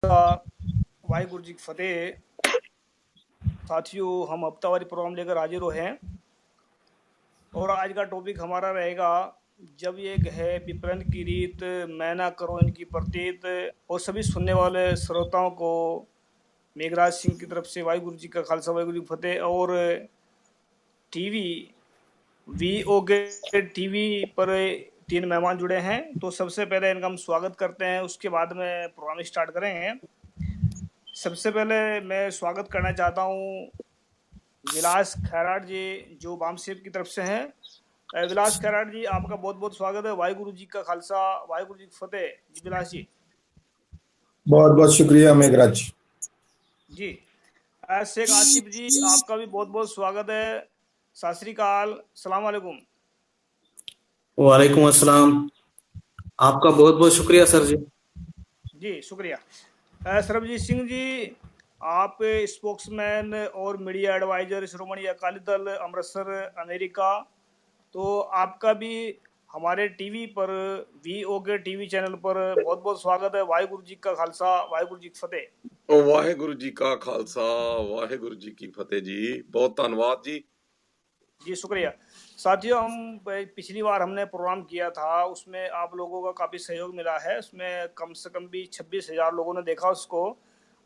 वाहिगुरु जी की फतेह। साथियों, हम हफ्तावारी प्रोग्राम लेकर हाजिर हुए हैं और आज का टॉपिक हमारा रहेगा जब ये है विपणन की रीत, मैं ना करो इनकी प्रतीत। और सभी सुनने वाले श्रोताओं को मेघराज सिंह की तरफ से वाहिगुरु जी का खालसा वाहिगुरु जी की फतेह। और टीवी वीओके टीवी पर 3 मेहमान जुड़े हैं, तो सबसे पहले इनका हम स्वागत करते हैं, उसके बाद में प्रोग्राम स्टार्ट करेंगे। सबसे पहले मैं स्वागत करना चाहता हूँ विलास खैराट जी, जो बामसेब की तरफ से हैं। विलास खैराट जी, आपका बहुत बहुत स्वागत है। वाहिगुरु जी का खालसा वाहिगुरु जी की फतेह जी। विलास जी बहुत बहुत शुक्रिया मेघराज जी। शेख आसिफ जी, आपका भी बहुत बहुत स्वागत है। सत श्री अकाल, सलाम वालेकुम। वालेकुम अस्सलाम। आपका बहुत बहुत शुक्रिया सर जी। जी शुक्रिया। सरबजीत सिंह जी, आप स्पोक्समैन और मीडिया एडवाइजर श्रोमणी अकाली दल अमृतसर अमेरिका। तो आपका भी हमारे टीवी पर वीओके टीवी चैनल पर बहुत बहुत स्वागत है। वाहिगुरु जी का खालसा वाहिगुरु जी की फतेह। वाहिगुरु जी का खालसा वाहिगुरु जी की फतेह जी। बहुत धन्यवाद जी। जी शुक्रिया। साथियों, हम पिछली बार हमने प्रोग्राम किया था, उसमें आप लोगों का काफ़ी सहयोग मिला है। उसमें कम से कम भी 26,000 लोगों ने देखा उसको,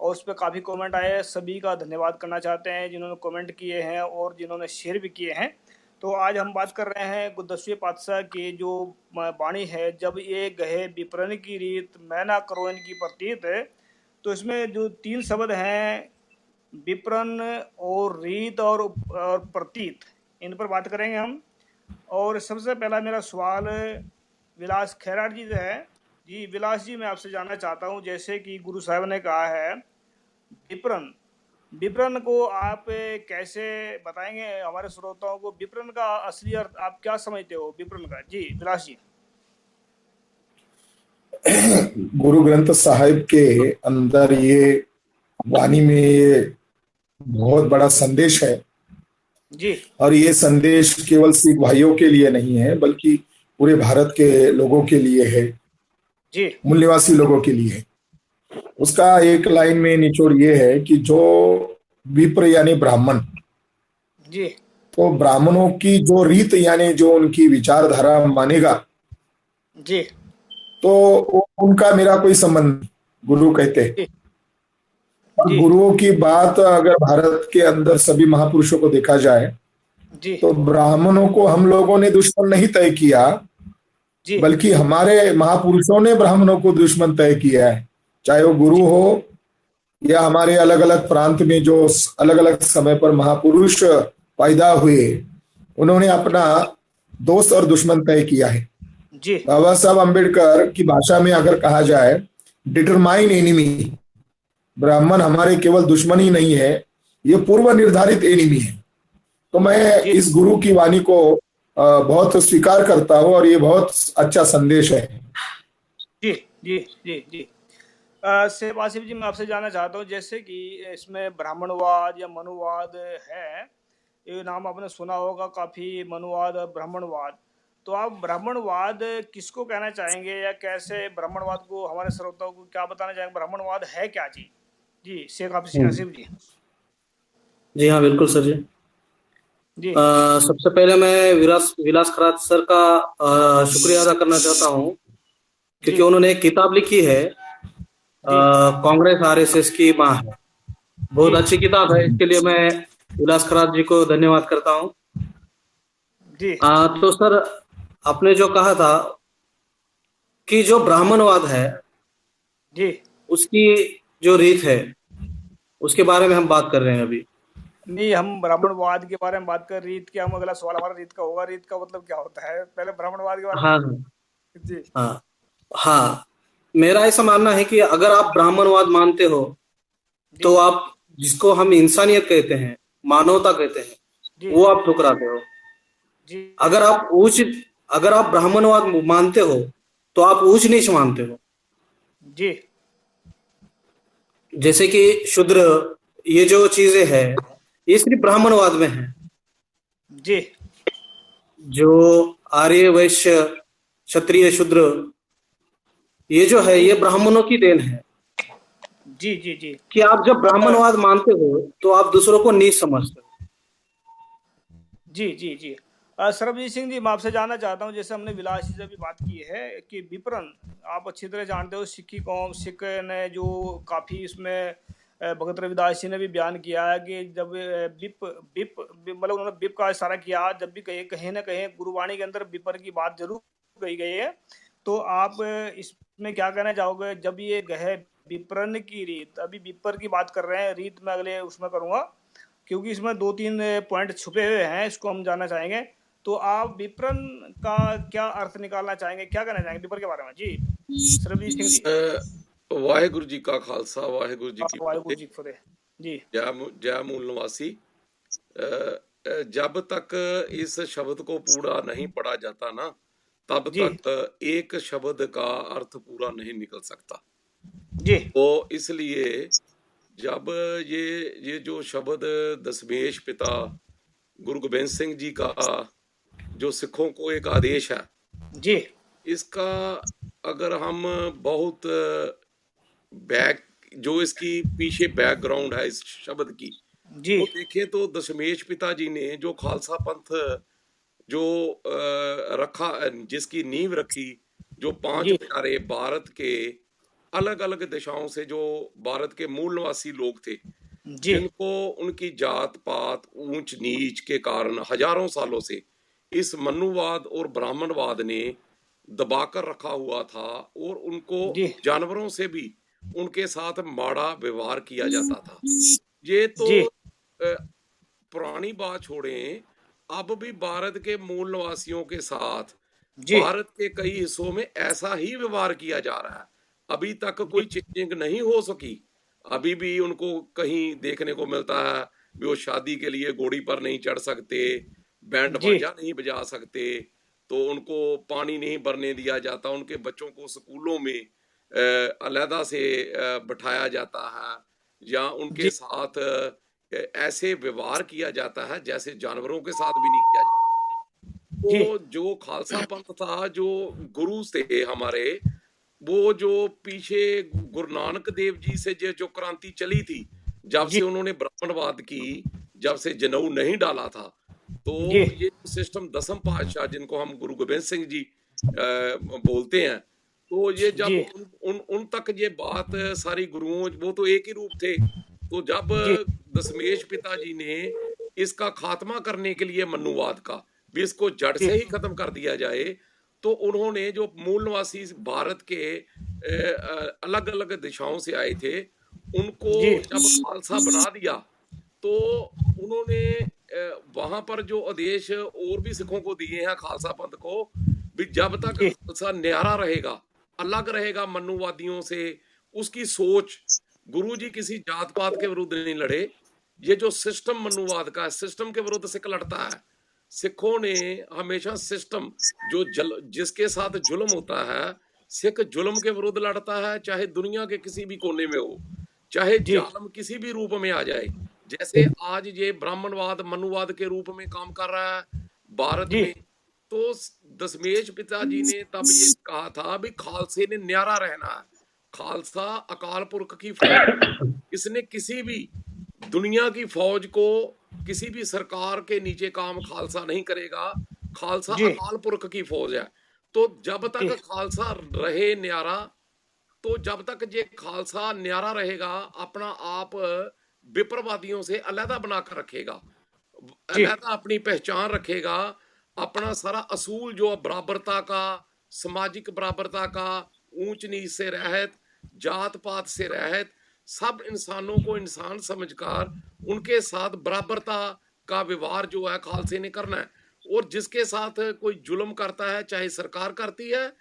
और उस पर काफ़ी कमेंट आए। सभी का धन्यवाद करना चाहते हैं जिन्होंने कमेंट किए हैं और जिन्होंने शेयर भी किए हैं। तो आज हम बात कर रहे हैं 10वें पातशाह की जो वाणी है, जब ये गहे विपणन की रीत, मैं ना करो इनकी प्रतीत। तो इसमें जो 3 शब्द हैं, विपणन और रीत और प्रतीत, इन पर बात करेंगे हम। और सबसे पहला मेरा सवाल विलास खैराट जी से है। जी विलास जी, मैं आपसे जानना चाहता हूँ, जैसे कि गुरु साहब ने कहा है विपणन, विपणन को आप कैसे बताएंगे हमारे श्रोताओं को? विपणन का असली अर्थ आप क्या समझते हो विपणन का? जी विलास जी। गुरु ग्रंथ साहिब के अंदर ये वाणी में ये बहुत बड़ा संदेश है जी। और ये संदेश केवल सिख भाइयों के लिए नहीं है बल्कि पूरे भारत के लोगों के लिए है जी। मूल्यवासी लोगों के लिए है। उसका एक लाइन में निचोड़ ये है कि जो विप्र यानी ब्राह्मण, जी। तो ब्राह्मणों की जो रीत यानी जो उनकी विचारधारा मानेगा, जी। तो उनका मेरा कोई संबंध नहीं, गुरु कहते हैं। जी। और गुरुओं की बात अगर भारत के अंदर सभी महापुरुषों को देखा जाए जी। तो ब्राह्मणों को हम लोगों ने दुश्मन नहीं तय किया, जी। बल्कि हमारे महापुरुषों ने ब्राह्मणों को दुश्मन तय किया है। चाहे वो गुरु हो या हमारे अलग अलग प्रांत में जो अलग अलग समय पर महापुरुष पैदा हुए, उन्होंने अपना दोस्त और दुश्मन तय किया है। जी। बाबा साहब अम्बेडकर की भाषा में अगर कहा जाए, डिटरमाइन एनिमी, ब्राह्मण हमारे केवल दुश्मन ही नहीं है, ये पूर्व निर्धारित एनिमी है। तो मैं इस गुरु की वाणी को बहुत स्वीकार करता हूँ और ये बहुत अच्छा संदेश है। जी जी जी जी। शेख आसिफ जी, मैं आपसे जानना चाहता हूँ, जैसे कि इसमें ब्राह्मणवाद या मनुवाद है, ये नाम आपने सुना होगा काफी, मनुवाद और ब्राह्मणवाद। तो आप ब्राह्मणवाद किसको कहना चाहेंगे, या कैसे ब्राह्मणवाद को हमारे श्रोताओं को क्या बताना चाहेंगे? ब्राह्मणवाद है क्या? जी जी शेख आसिफ जी। जी हाँ, बिल्कुल सर जी। जी। सबसे पहले मैं विलास खरात सर का शुक्रिया अदा करना चाहता हूँ, क्योंकि उन्होंने एक किताब लिखी है, कांग्रेस आरएसएस की माँ है। बहुत अच्छी किताब है, इसके लिए मैं विलास खरात जी को धन्यवाद करता हूँ। जी। तो सर, आपने जो कहा था कि जो ब्राह्मणवाद है जी, उसकी जो रीत है उसके बारे में हम बात कर रहे हैं अभी। नहीं, हम ब्राह्मणवाद के बारे में बात कर, रीत क्या? हम अगला सवाल हमारा रीत का होगा। रीत का मतलब क्या होता है? पहले ब्राह्मणवाद के बारे में। हाँ जी। हाँ हाँ, मेरा ऐसा मानना है कि अगर आप ब्राह्मणवाद मानते हो तो आप, जिसको हम इंसानियत कहते हैं, मानवता कहते हैं, वो आप ठुकराते हो। जी। अगर आप ब्राह्मणवाद मानते हो तो आप ऊंच नीच मानते हो। जी। जैसे कि शूद्र, ये जो चीजें हैं ये सिर्फ ब्राह्मणवाद में है। जी। जो आर्य वैश्य क्षत्रिय शूद्र, ये जो है ये ब्राह्मणों की देन है। जी जी जी कि आप जब ब्राह्मणवाद मानते हो तो आप दूसरों को नीच समझते हो। जी जी जी सरबजीत सिंह जी, मैं आपसे जानना चाहता हूँ, जैसे हमने विलासी से भी बात की है कि विपरण, आप अच्छी तरह जानते हो, सिक्की कौम सिख ने जो काफ़ी इसमें भगत रविदास जी ने भी बयान किया है कि जब विप विप मतलब उन्होंने विप का इशारा किया, जब भी कहीं कहीं ना कहीं गुरुवाणी के अंदर विपर की बात जरूर कही गई है। तो आप इसमें क्या कहना चाहोगे, जब ये गए विपरण की रीत, अभी विपर की बात कर रहे हैं, रीत में अगले उसमें करूँगा क्योंकि इसमें दो तीन पॉइंट छुपे हुए हैं, इसको हम जानना चाहेंगे। तो आप विपरण का क्या अर्थ निकालना चाहेंगे, क्या कहना चाहेंगे विपर के बारे में जी, सरबजीत सिंह जी? वाहेगुरु जी का खालसा, वाहेगुरु जी की वाहिगुरु फतेह। जी की फतेह जी। जय मूल निवासी। जब तक इस शब्द को पूरा नहीं पढ़ा जाता ना, तब जी तक एक शब्द का अर्थ पूरा नहीं निकल सकता। जी तो इसलिए जब ये जो शब्द दशमेश पिता गुरु गोबिंद सिंह जी का जो सिखों को एक आदेश है, जी इसका अगर हम बहुत बैक जो इसकी पीछे बैकग्राउंड है इस शब्द की जी वो देखें तो दशमेश पिता जी ने जो खालसा पंथ जो रखा, जिसकी नींव रखी, जो पांच जी प्यारे भारत के अलग अलग दिशाओं से जो भारत के मूल निवासी लोग थे, जी जिनको उनकी जात पात ऊंच नीच के कारण हजारों सालों से इस मनुवाद और ब्राह्मणवाद ने दबाकर रखा हुआ था, और उनको जी जानवरों से भी उनके साथ माड़ा व्यवहार किया जाता था। ये तो जी पुरानी बात छोड़ें, अब भी भारत के मूल निवासियों के साथ जी भारत के कई हिस्सों में ऐसा ही व्यवहार किया जा रहा है। अभी तक जी कोई चेंजिंग नहीं हो सकी। अभी भी उनको कहीं देखने को मिलता है भी वो शादी के लिए घोड़ी पर नहीं चढ़ सकते, बैंड जी बाजा नहीं बजा सकते, तो उनको पानी नहीं भरने दिया जाता, उनके बच्चों को स्कूलों में अलहदा से बिठाया जाता है, या उनके जी साथ ऐसे व्यवहार किया जाता है जैसे जानवरों के साथ भी नहीं किया जाता। जी तो जो खालसा पंथ था, जो गुरु थे हमारे, वो जो पीछे गुरु नानक देव जी से जो क्रांति चली थी, जब जी से उन्होंने ब्राह्मणवाद की, जब से जनेऊ नहीं डाला था, तो जी ये सिस्टम दसम पातशाह जिनको हम गुरु गोबिंद सिंह जी बोलते हैं, तो ये जब जी उन तक ये बात सारी गुरुओं, वो तो एक ही रूप थे, तो जब जी दशमेश पिताजी ने इसका खात्मा करने के लिए मनुवाद का भी इसको जड़ जी से ही खत्म कर दिया जाए, तो उन्होंने जो मूल निवासी भारत के अलग अलग दिशाओं से आए थे, उनको जी जब खालसा बना दिया, तो उन्होंने वहां पर जो आदेश और भी सिखों को दिए हैं, खालसा पंथ को भी, जब तक जी खालसा न्यारा रहेगा, अलग रहेगा मनुवादियों से, उसकी सोच, गुरु जी किसी जात पात के विरुद्ध नहीं लड़े। ये जो सिस्टम मनुवाद का है, सिस्टम के विरुद्ध सिख लड़ता है। सिखों ने हमेशा सिस्टम जो जिसके साथ जुल्म होता है, सिख जुल्म के विरुद्ध लड़ता है, चाहे दुनिया के किसी भी कोने में हो, चाहे जी जालम किसी भी रूप में आ जाए। जैसे आज ये ब्राह्मणवाद मनुवाद के रूप में काम कर रहा है भारत जी में, तो दशमेश पिताजी ने तब ये कहा था भी खालसे ने न्यारा रहना है। खालसा अकाल पुरख की फौज, इसने किसी भी दुनिया की फौज को, किसी भी सरकार के नीचे काम खालसा नहीं करेगा। खालसा जी अकाल पुरख की फौज है। तो जब जी तक खालसा रहे न्यारा, तो जब तक ये खालसा न्यारा रहेगा, अपना आप विप्रवादियों से अलहदा बनाकर रखेगा, जी अलहदा अपनी पहचान रखेगा, अपना सारा असूल जो बराबरता का, सामाजिक बराबरता का, ऊंच नीच से रहत, जात पात से रहत, सब इंसानों को इंसान समझकर उनके साथ बराबरता का व्यवहार जो है खालसे ने करना है। और जिसके साथ कोई जुल्म करता है, चाहे सरकार करती है,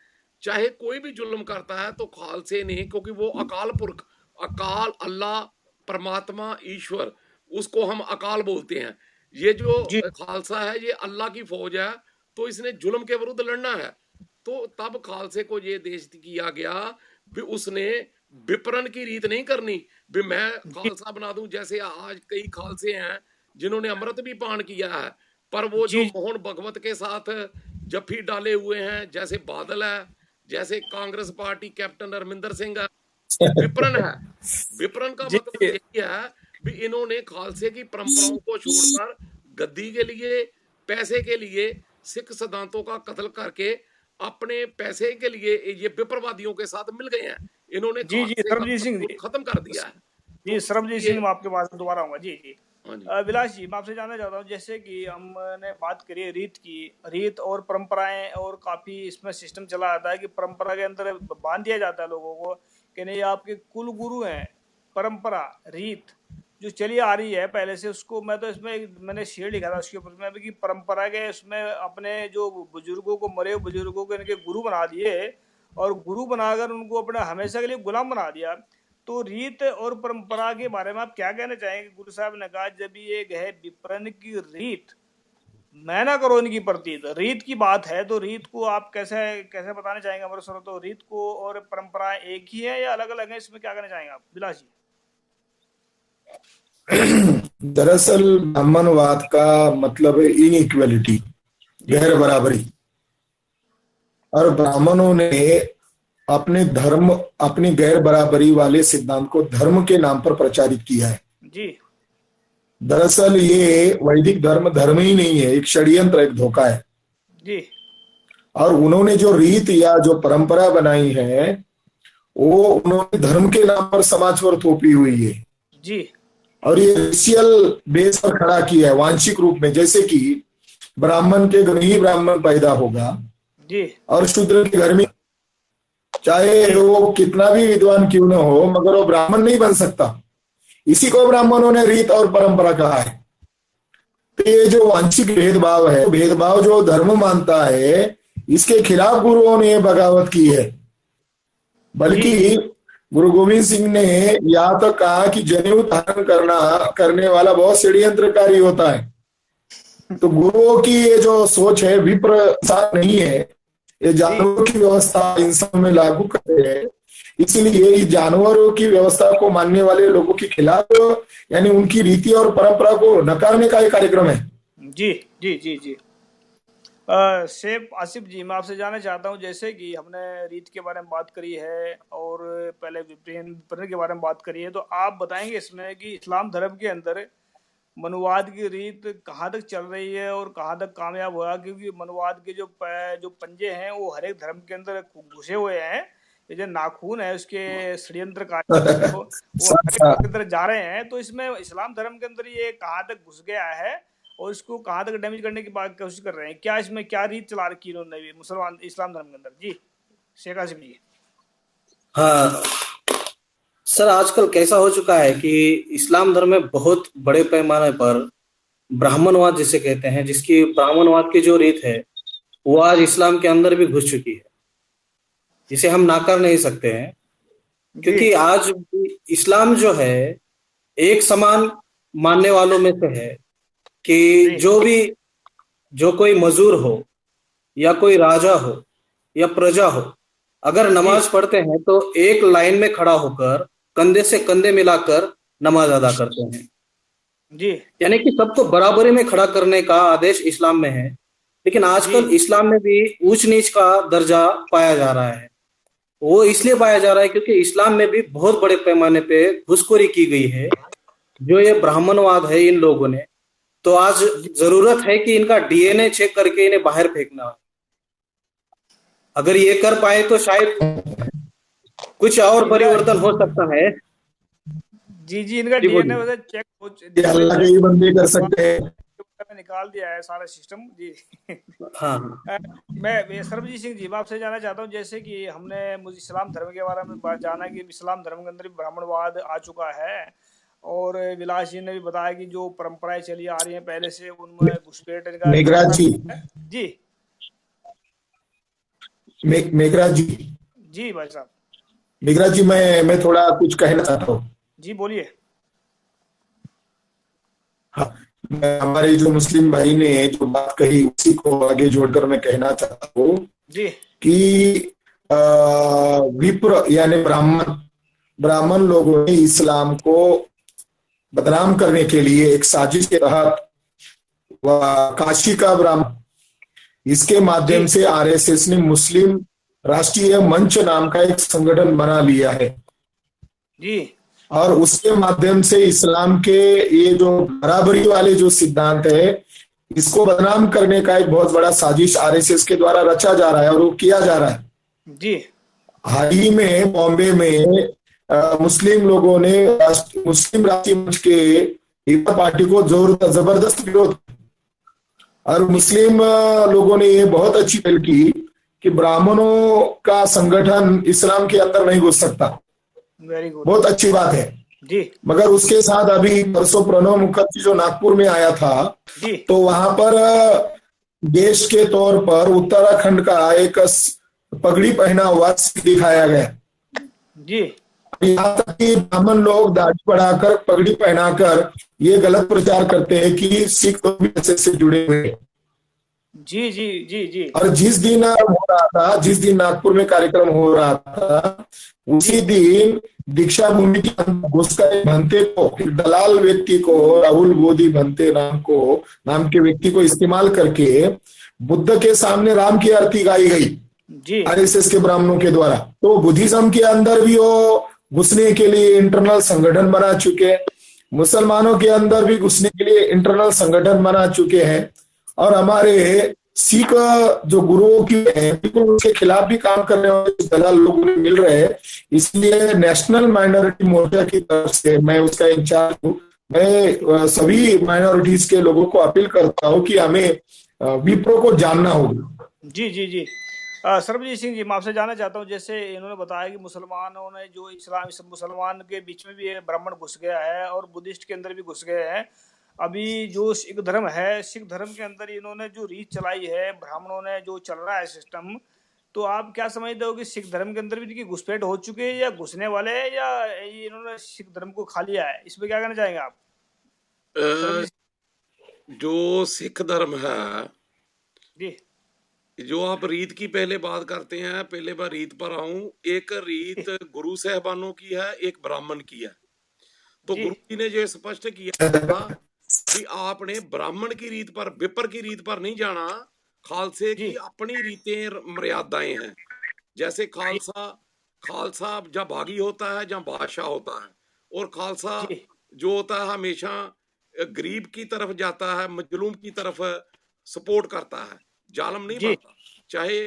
चाहे कोई भी जुल्म करता है, तो खालसे ने, क्योंकि वो अकाल पुरख, अकाल अल्लाह परमात्मा ईश्वर, उसको हम अकाल बोलते हैं। ये जो जी खालसा है ये अल्लाह की फौज है, तो इसने जुल्म के विरुद्ध लड़ना है। तो तब खालसे को ये देश किया गया भी उसने विपरण की रीत नहीं करनी भी मैं खालसा बना दूं। जैसे आज कई खालसे हैं जिन्होंने अमृत भी पान किया है, पर वो जो जी मोहन भगवत के साथ जफ्फी डाले हुए हैं, जैसे बादल है, जैसे कांग्रेस पार्टी कैप्टन अमरिंदर सिंह है, विपरण है। विपरण का मतलब यही है भी इन्होंने खालसे की परंपराओं को छोड़कर गद्दी के लिए, पैसे के लिए, सिख सिद्धांतों का कत्ल करके अपने पैसे के लिए ये विप्रवादियों के साथ मिल गए हैं। इन्होंने जी जी सरबजीत सिंह जी खत्म कर दिया है। जी सरबजीत सिंह, मैं आपके पास दोबारा आऊंगा। जी जी हाँ जी। विलास जी, मैं आपसे जानना चाहता हूँ, जैसे कि हमने बात करी है रीत की, रीत और परंपराएं, और काफी इसमें सिस्टम चला आता है कि परंपरा के अंदर बांध दिया जाता है लोगों को कि नहीं आपके कुल गुरु हैं। परंपरा रीत जो चली आ रही है पहले से, उसको मैं तो इसमें मैंने शेर लिखा था उसके ऊपर में भी कि परंपरा के उसमें अपने जो बुजुर्गों को, मरे हुए बुजुर्गों को इनके गुरु बना दिए और गुरु बनाकर उनको अपना हमेशा के लिए गुलाम बना दिया। तो रीत और परंपरा के बारे में आप क्या कहना चाहेंगे? गुरु साहब ने कहा जब ये है विपरण की रीत, मैं ना करो इनकी प्रतीत, रीत की बात है, तो रीत को आप कैसे कैसे बताना चाहेंगे हमारे सर? तो रीत को और परंपरा एक ही है या अलग अलग है? इसमें क्या कहना चाहेंगे आप विलास जी? दरअसल ब्राह्मणवाद का मतलब है इनइक्वलिटी, गैर बराबरी। और ब्राह्मणों ने अपने धर्म, अपनी गैर बराबरी वाले सिद्धांत को धर्म के नाम पर प्रचारित किया है। जी दरअसल ये वैदिक धर्म धर्म ही नहीं है, एक षड्यंत्र, एक धोखा है। जी और उन्होंने जो रीत या जो परंपरा बनाई है वो उन्होंने धर्म के नाम पर समाज पर थोपी हुई है। जी और ये रेशियल बेस पर खड़ा किया है वांशिक रूप में, जैसे कि ब्राह्मण के घर में ही ब्राह्मण पैदा होगा जी और शूद्र के घर में, चाहे वो कितना भी विद्वान क्यों न हो, मगर वो ब्राह्मण नहीं बन सकता। इसी को ब्राह्मणों ने रीत और परंपरा कहा है। तो ये जो वांशिक भेदभाव है, भेदभाव जो धर्म मानता है, इसके खिलाफ गुरुओं ने बगावत की है। बल्कि गुरु गोविंद सिंह ने यहाँ तक कहा कि जनेऊ धारण करने वाला बहुत षड्यंत्रकारी होता है। तो गुरुओं की ये जो सोच है विप्रसार नहीं है, ये जानवरों की व्यवस्था इंसान में लागू करते हैं। इसीलिए इस जानवरों की व्यवस्था को मानने वाले लोगों के खिलाफ, यानी उनकी रीति और परंपरा को नकारने का एक कार्यक्रम है। जी जी जी जी शेख आसिफ जी, मैं आपसे जानना चाहता हूँ, जैसे कि हमने रीत के बारे में बात करी है और पहले विपरीत के बारे में बात करी है, तो आप बताएंगे इसमें कि इस्लाम धर्म के अंदर मनुवाद की रीत कहाँ तक चल रही है और कहाँ तक कामयाब हुआ? क्योंकि मनुवाद के जो पंजे हैं वो हर एक धर्म के अंदर घुसे हुए हैं। ये जो नाखून है उसके षड्यंत्रकारी वो हर एक के अंदर जा रहे हैं। तो इसमें इस्लाम धर्म के अंदर ये कहाँ तक घुस गया है और इसको कहाँ तक डैमेज करने की बात कोशिश कर रहे हैं? क्या इसमें क्या रीत चला रखी है इन्होंने भी मुसलमान इस्लाम धर्म के अंदर? जी शेख आसिफ जी। हाँ सर, आजकल कैसा हो चुका है कि इस्लाम धर्म में बहुत बड़े पैमाने पर ब्राह्मणवाद जिसे कहते हैं, जिसकी ब्राह्मणवाद की जो रीत है वो आज इस्लाम के अंदर भी घुस चुकी है, जिसे हम नाकार नहीं सकते हैं। क्योंकि आज इस्लाम जो है एक समान मानने वालों में से है कि जो कोई मजदूर हो या कोई राजा हो या प्रजा हो, अगर नमाज पढ़ते हैं तो एक लाइन में खड़ा होकर कंधे से कंधे मिलाकर नमाज अदा करते हैं। जी यानी कि सबको बराबरी में खड़ा करने का आदेश इस्लाम में है। लेकिन आजकल इस्लाम में भी ऊंच नीच का दर्जा पाया जा रहा है। वो इसलिए पाया जा रहा है क्योंकि इस्लाम में भी बहुत बड़े पैमाने पे घुसखोरी की गई है। जो ये ब्राह्मणवाद है इन लोगों ने, तो आज जरूरत है कि इनका डीएनए चेक करके इन्हें बाहर फेंकना। अगर ये कर पाए तो शायद कुछ और परिवर्तन हो सकता है। जी जी इनका डीएनए वैसे चेक अल्लाह के ही बंदे कर सकते हैं, निकाल दिया है सारा सिस्टम। जी हाँ मैं सरबजीत सिंह जी, मैं आपसे जानना चाहता हूँ, जैसे कि हमने मुझे इस्लाम धर्म के बारे में जाना कि इस्लाम धर्म के अंदर भी ब्राह्मणवाद आ चुका है और विलास जी ने भी बताया कि जो परंपराएं चली आ रही हैं पहले से उनमें घुसपैठ मेघराज जी जी भाई साहब। मेघराज जी, मैं थोड़ा कुछ कहना चाहता हूँ। जी बोलिए। हाँ, हमारे जो मुस्लिम भाई ने जो बात कही उसी को आगे जोड़कर मैं कहना चाहता हूँ कि विप्र यानी ब्राह्मण लोगों ने इस्लाम को बदनाम करने के लिए एक साजिश के तहत काशी का ब्राह्मण, इसके माध्यम से आरएसएस ने मुस्लिम राष्ट्रीय मंच नाम का एक संगठन बना लिया है। जी और उसके माध्यम से इस्लाम के ये जो बराबरी वाले जो सिद्धांत है, इसको बदनाम करने का एक बहुत बड़ा साजिश आरएसएस के द्वारा रचा जा रहा है और वो किया जा रहा है। जी हाल ही में बॉम्बे में मुस्लिम लोगों ने मुस्लिम राष्ट्रीय मंच के एकता पार्टी को जोर जबरदस्त विरोध, और मुस्लिम लोगों ने ये बहुत अच्छी पहल की कि ब्राह्मणों का संगठन इस्लाम के अंदर नहीं घुस सकता। Very good. बहुत अच्छी बात है। जी मगर उसके साथ अभी परसों प्रणब मुखर्जी जो नागपुर में आया था, जी तो वहां पर देश के तौर पर उत्तराखंड का एक पगड़ी पहना हुआ दिखाया गया। जी यहाँ तक कि ब्राह्मण लोग दाढ़ी बढ़ाकर पगड़ी पहनाकर ये गलत प्रचार करते हैं कि सिख लोग भी ऐसे से जुड़े हुए हैं। जी जी जी जी और जिस दिन हो रहा था, जिस दिन नागपुर में कार्यक्रम हो रहा था, उसी दिन दीक्षा भूमि के अंदर घुसकर एक भंते को, एक दलाल व्यक्ति को, राहुल बोधी भंते नाम के व्यक्ति को इस्तेमाल करके बुद्ध के सामने राम की आरती गाई गई जी आरएसएस के ब्राह्मणों के द्वारा। तो बुद्धिज्म के अंदर भी वो घुसने के लिए इंटरनल संगठन बना चुके, मुसलमानों के अंदर भी घुसने के लिए इंटरनल संगठन बना चुके हैं, और हमारे सिख जो गुरुओं की है बिल्कुल उसके खिलाफ भी काम करने वाले दलाल लोगों में मिल रहे हैं। इसलिए नेशनल माइनॉरिटी मोर्चा की तरफ से, मैं उसका इंचार्ज हूँ, मैं सभी माइनॉरिटीज के लोगों को अपील करता हूँ कि हमें विप्रो को जानना होगा। जी जी जी सरबजीत सिंह जी, मैं आपसे जानना चाहता हूँ, जैसे इन्होंने बताया कि मुसलमानों ने जो मुसलमान के बीच में भी ब्राह्मण घुस गया है और बुद्धिस्ट के अंदर भी घुस गए हैं। अभी जो सिख धर्म है, सिख धर्म के अंदर इन्होंने जो रीत चलाई है, ब्राह्मणों ने जो चल रहा है सिस्टम, तो आप क्या समझते हो कि सिख धर्म के अंदर भी इनकी घुसपैठ हो चुकी है या घुसने वाले हैं, या ये इन्होंने सिख धर्म को खा लिया है? इस पे क्या कहना चाहेंगे आप अ, सरबजीत जो सिख धर्म है, जी? जो आप रीत की पहले बात करते हैं, पहले मैं रीत पर आऊं। एक रीत गुरु साहबानों की है, एक ब्राह्मण की है। तो जी गुरु जी ने जो स्पष्ट किया था कि आपने ब्राह्मण की रीत पर, विपर की रीत पर नहीं जाना। खालसे जी की अपनी रीतें मर्यादाएं हैं। जैसे जी खालसा खालसा जब बागी होता है, जब बादशाह होता है, और खालसा जी जो होता है हमेशा गरीब की तरफ जाता है, मजलूम की तरफ सपोर्ट करता है, जालम नहीं जी बनता। चाहे